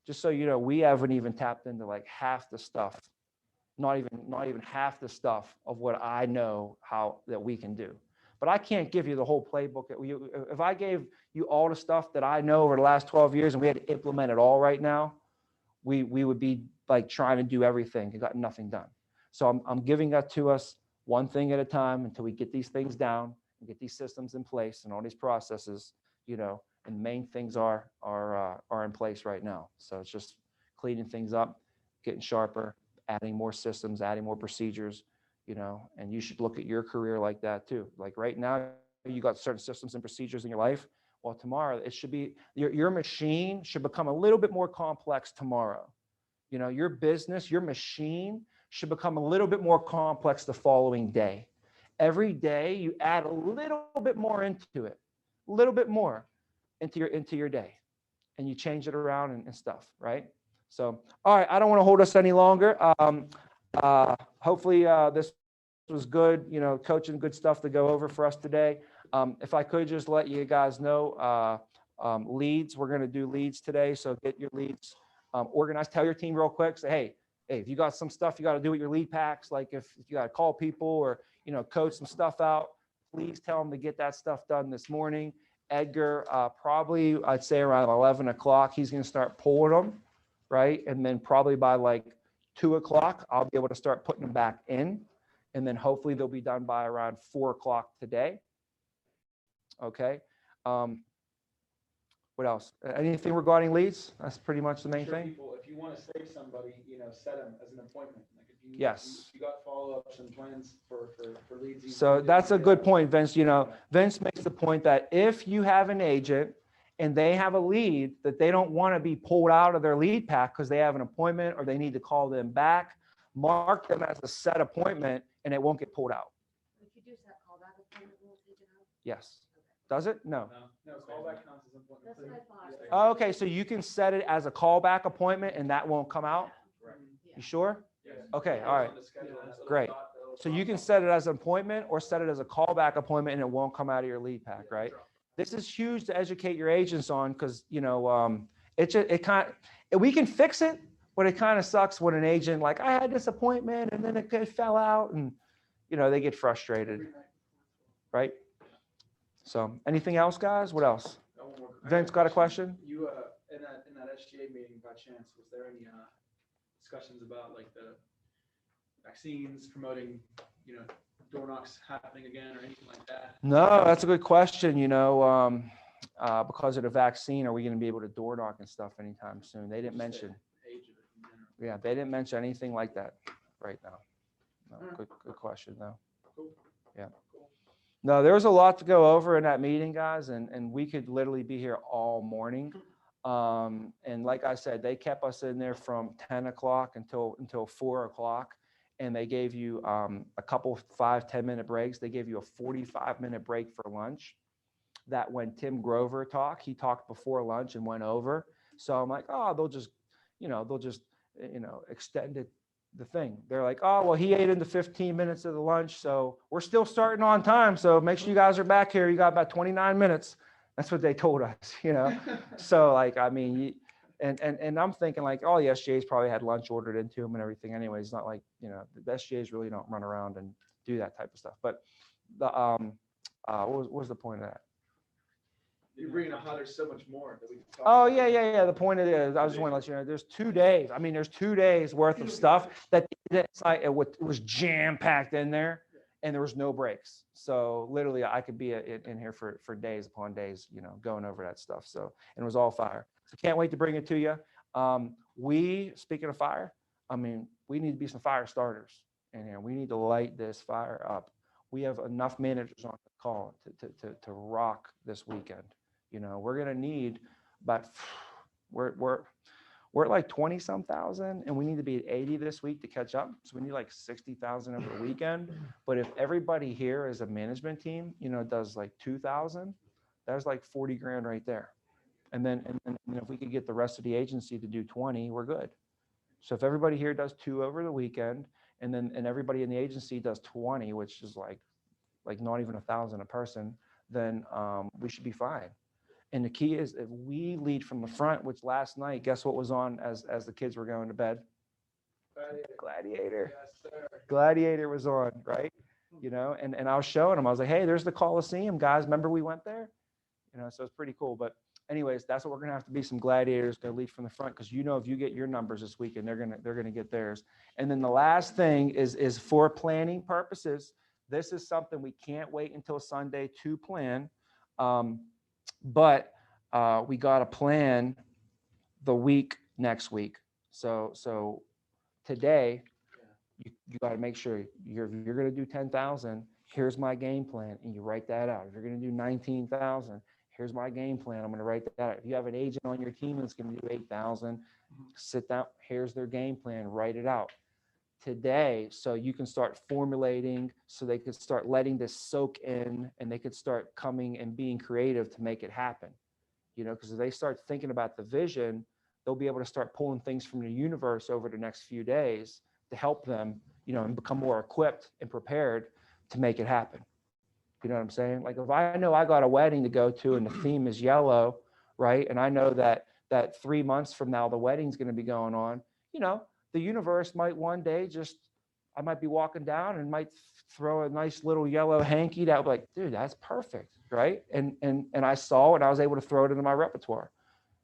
Speaker 4: Just so you know, we haven't even tapped into like half the stuff, not even half the stuff of what I know that we can do. But I can't give you the whole playbook. If I gave you all the stuff that I know over the last 12 years and we had to implement it all right now, we would be like trying to do everything and got nothing done. So I'm giving that to us one thing at a time until we get these things down and get these systems in place and all these processes, you know, and the main things are in place right now. So it's just cleaning things up, getting sharper, adding more systems, adding more procedures, you know, and you should look at your career like that too. Like right now, you got certain systems and procedures in your life. Well, tomorrow it should be, your machine should become a little bit more complex tomorrow. You know, your business, your machine should become a little bit more complex the following day. Every day you add a little bit more into it, a little bit more into your day, and you change it around and stuff, right? So, all right, I don't want to hold us any longer. Hopefully this was good, you know, coaching, good stuff to go over for us today. If I could just let you guys know, leads, we're going to do leads today. So get your leads organized. Tell your team real quick, say, hey, if you got some stuff you got to do with your lead packs, like if you got to call people or, you know, code some stuff out, please tell them to get that stuff done this morning. Edgar, probably I'd say around 11 o'clock, he's going to start pulling them, right? And then probably by like 2 o'clock, I'll be able to start putting them back in. And then hopefully they'll be done by around 4 o'clock today. Okay. What else? Anything regarding leads? That's pretty much the main thing.
Speaker 9: People, if you want to save somebody, you know, set them as an appointment. Like if you,
Speaker 4: Yes.
Speaker 9: you got follow-ups and plans for leads.
Speaker 4: So that's a good point, Vince. You know, Vince makes the point that if you have an agent and they have a lead that they don't want to be pulled out of their lead pack because they have an appointment or they need to call them back, mark them as a set appointment and it won't get pulled out.
Speaker 6: If you do set callback appointment, we'll take it out.
Speaker 4: Yes. Does it? No.
Speaker 9: No, callback counts as appointment.
Speaker 6: That's what I thought.
Speaker 4: Oh, okay, so you can set it as a callback appointment and that won't come out? You sure?
Speaker 9: Yeah.
Speaker 4: Okay, all right.
Speaker 9: On the schedule, and that little
Speaker 4: Great.
Speaker 9: dot, that little
Speaker 4: So you
Speaker 9: drop
Speaker 4: can
Speaker 9: down.
Speaker 4: set it as an appointment or set it as a callback appointment and it won't come out of your lead pack, right? This is huge to educate your agents on because, we can fix it, but it kind of sucks when an agent like, I had this appointment and then it fell out and, they get frustrated,
Speaker 9: Every night.
Speaker 4: right? So anything else, guys? What else?
Speaker 9: Got one more. I
Speaker 4: Vince got a question?
Speaker 9: You, in that SGA meeting by chance, was there any, discussions about like the vaccines promoting, door knocks happening again or anything like that?
Speaker 4: No, that's a good question. Because of the vaccine, are we going to be able to door knock and stuff anytime soon? They didn't
Speaker 9: Just the
Speaker 4: mention.
Speaker 9: age of it in general.
Speaker 4: Yeah, they didn't mention anything like that right now. No,
Speaker 9: Alright.
Speaker 4: good question though.
Speaker 9: Cool.
Speaker 4: Yeah.
Speaker 9: Cool.
Speaker 4: No, there was a lot to go over in that meeting, guys, and we could literally be here all morning. And like I said, they kept us in there from 10 o'clock until 4 o'clock. And they gave you a couple 5-10 minute breaks. They gave you a 45-minute break for lunch. That when Tim Grover talked, he talked before lunch and went over. So I'm like, oh, they'll just extend it, the thing. They're like, oh, well, he ate into 15 minutes of the lunch. So we're still starting on time. So make sure you guys are back here. You got about 29 minutes. That's what they told us, So and I'm thinking like, oh, the SGA's probably had lunch ordered into them and everything. Anyways, it's not like, the SGA's really don't run around and do that type of stuff. But what was the point of that?
Speaker 9: You're bringing up how there's so much more that we can talk
Speaker 4: Oh,
Speaker 9: about.
Speaker 4: yeah. The point of it is, I just want to let you know, there's 2 days. I mean, there's 2 days worth of stuff that it's like it was jam packed in there, and there was no breaks. So literally, I could be in here for days upon days, going over that stuff. So, and it was all fire. So can't wait to bring it to you. Speaking of fire, we need to be some fire starters in here. We need to light this fire up. We have enough managers on the call to rock this weekend. We're going to need about, we're at like 20 some thousand and we need to be at 80 this week to catch up. So we need like 60,000 over the weekend. But if everybody here as a management team, does like 2,000, that's like 40 grand right there. And then if we could get the rest of the agency to do 20, we're good. So if everybody here does 2 over the weekend and everybody in the agency does 20, which is like not even 1,000 a person, then we should be fine. And the key is if we lead from the front, which last night, guess what was on as the kids were going to bed? Gladiator.
Speaker 9: Yes, sir.
Speaker 4: Gladiator was on, right? And I was showing them, I was like, hey, there's the Coliseum, guys. Remember we went there? So it's pretty cool. But anyways, that's what we're going to have to be, some gladiators to lead from the front. Because if you get your numbers this weekend, they're going to get theirs. And then the last thing is for planning purposes. This is something we can't wait until Sunday to plan. But we got to plan the week next week. So today, you got to make sure you're going to do 10,000. Here's my game plan, and you write that out. If you're going to do 19,000, here's my game plan. I'm going to write that out. If you have an agent on your team that's going to do 8,000, sit down. Here's their game plan. Write it out today, so you can start formulating, so they could start letting this soak in, and they could start coming and being creative to make it happen. Because if they start thinking about the vision, they'll be able to start pulling things from the universe over the next few days to help them, and become more equipped and prepared to make it happen. You know what I'm saying? Like if I know I got a wedding to go to and the theme is yellow, right? And I know that 3 months from now, the wedding's going to be going on, the universe might one day I might be walking down and might throw a nice little yellow hanky that would be like, dude, that's perfect, right? And I saw it and I was able to throw it into my repertoire,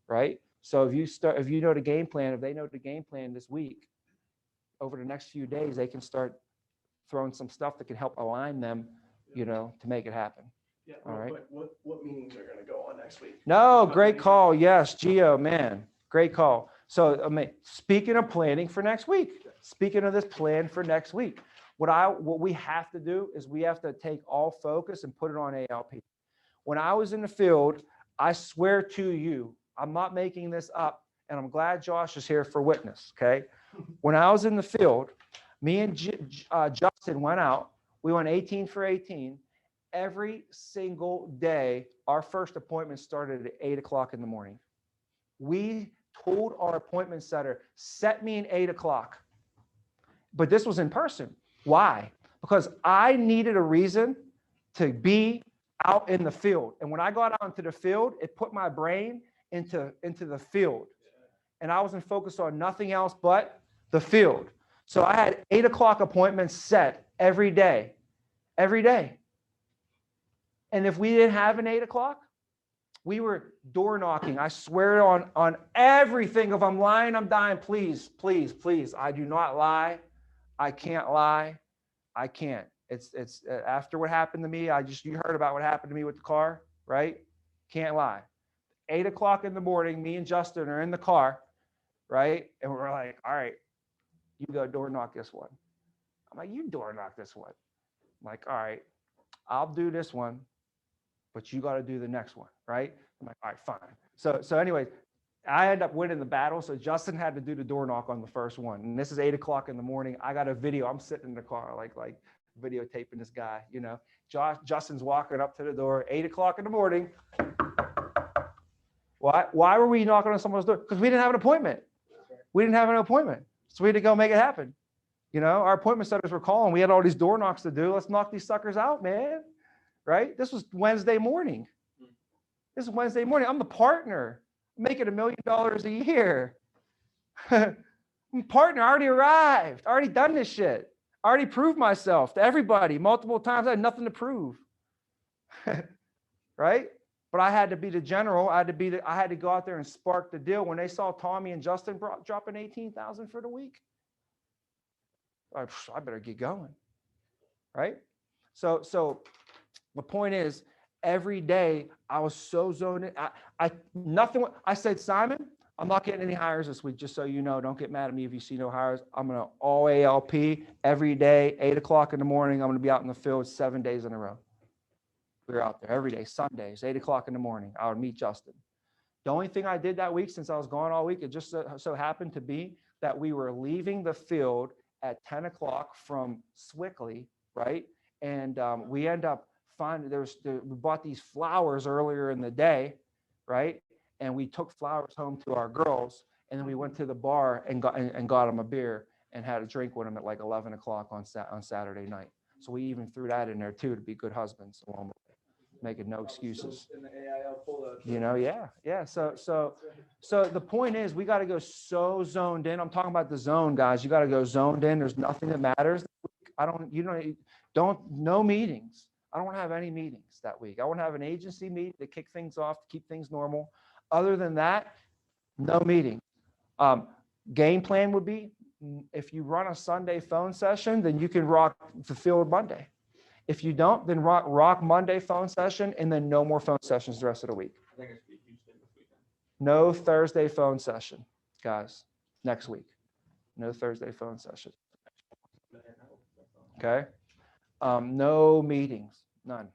Speaker 4: right? So if you know the game plan, if they know the game plan this week, over the next few days, they can start throwing some stuff that can help align them, to make it happen.
Speaker 1: Yeah.
Speaker 4: All right.
Speaker 1: What meetings are going to go on next week?
Speaker 4: No, great call. Yes, Gio, man, great call. So, speaking of planning for next week, speaking of this plan for next week, what we have to do is we have to take all focus and put it on ALP. When I was in the field, I swear to you, I'm not making this up, and I'm glad Josh is here for witness, okay? When I was in the field, me and Justin went out. We went 18 for 18, every single day, our first appointment started at 8 o'clock in the morning. We told our appointment setter, set me in 8 o'clock. But this was in person. Why? Because I needed a reason to be out in the field. And when I got out into the field, it put my brain into the field. And I wasn't focused on nothing else but the field. So I had 8 o'clock appointments set every day. Every day. And if we didn't have an 8 o'clock, we were door knocking. I swear on everything. If I'm lying, I'm dying. Please, please, please. I do not lie. I can't lie. I can't. It's after what happened to me. You heard about what happened to me with the car, right? Can't lie. 8 o'clock in the morning, me and Justin are in the car, right? And we're like, all right, you go door knock this one. I'm like, you door knock this one. I'm like, all right, I'll do this one, but you got to do the next one, right? I'm like, all right, fine. So anyways, I ended up winning the battle. So Justin had to do the door knock on the first one. And this is 8 o'clock in the morning. I got a video. I'm sitting in the car, like videotaping this guy, you know. Justin's walking up to the door, 8 o'clock in the morning. Why were we knocking on someone's door? Because we didn't have an appointment. We didn't have an appointment. So we had to go make it happen. You know, our appointment setters were calling. We had all these door knocks to do. Let's knock these suckers out, man. Right? This was Wednesday morning. This is Wednesday morning. I'm the partner. I'm making $1 million a year. I'm a partner. I already arrived. I already done this shit. I already proved myself to everybody multiple times. I had nothing to prove. Right? But I had to be the general. I had to go out there and spark the deal. When they saw Tommy and Justin dropping 18,000 for the week, I better get going. Right? So the point is, every day I was so zoned in. I said, Simon, I'm not getting any hires this week, just so you know. Don't get mad at me if you see no hires. I'm going to all ALP every day, 8 o'clock in the morning. I'm going to be out in the field 7 days in a row. We were out there every day, Sundays, 8 o'clock in the morning. I would meet Justin. The only thing I did that week, since I was gone all week, it just so happened to be that we were leaving the field at 10 o'clock from Swickley, right? And we end up finding we bought these flowers earlier in the day, right? And we took flowers home to our girls, and then we went to the bar and got them a beer and had a drink with them at like 11 o'clock on Saturday night. So we even threw that in there too, to be good husbands along the way, making no excuses. You know, yeah. So the point is, we got to go so zoned in. I'm talking about the zone, guys. You got to go zoned in. There's nothing that matters. No meetings. I don't want to have any meetings that week. I want to have an agency meet to kick things off, to keep things normal. Other than that, no meeting. Game plan would be, if you run a Sunday phone session, then you can rock the field Monday. If you don't, then rock Monday phone session, and then no more phone sessions the rest of the week.
Speaker 3: I think it's a huge thing this weekend.
Speaker 4: No Thursday phone session, guys, next week. No Thursday phone session. Okay? No meetings, none.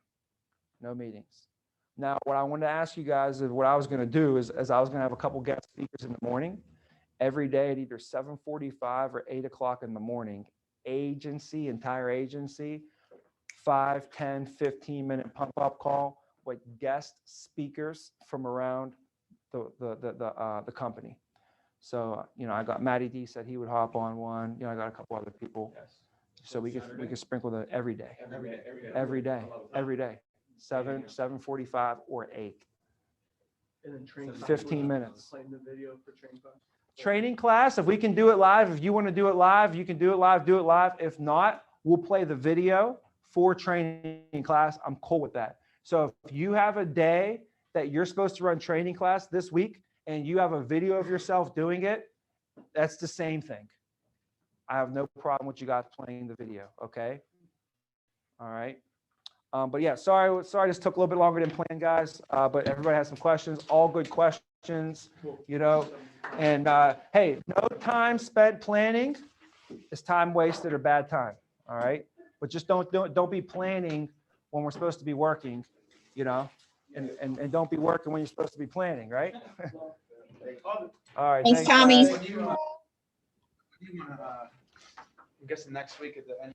Speaker 4: No meetings. Now, what I wanted to ask you guys is what I was going to do is I was going to have a couple guest speakers in the morning, every day at either 7:45 or 8 o'clock in the morning. Entire agency, 5, 10, 15-minute pump-up call with guest speakers from around the company. So, I got Matty D said he would hop on one. I got a couple other people.
Speaker 3: Yes.
Speaker 4: So we could sprinkle that every day.
Speaker 3: Every day.
Speaker 4: Every day. 7:45 or 8.
Speaker 1: And then training.
Speaker 4: 15 minutes.
Speaker 1: Playing the video for training class.
Speaker 4: Training class, if we can do it live, if you want to do it live, you can do it live, do it live. If not, we'll play the video for training class. I'm cool with that. So if you have a day that you're supposed to run training class this week and you have a video of yourself doing it, that's the same thing. I have no problem with you guys playing the video, okay? All right. But yeah, sorry, this took a little bit longer than planned, guys. But everybody has some questions, all good questions, And hey, no time spent planning is time wasted or bad time. All right. But just don't be planning when we're supposed to be working, and don't be working when you're supposed to be planning, right? All right.
Speaker 6: Thanks, Tommy.
Speaker 4: guys.
Speaker 9: I'm guessing next week at the end.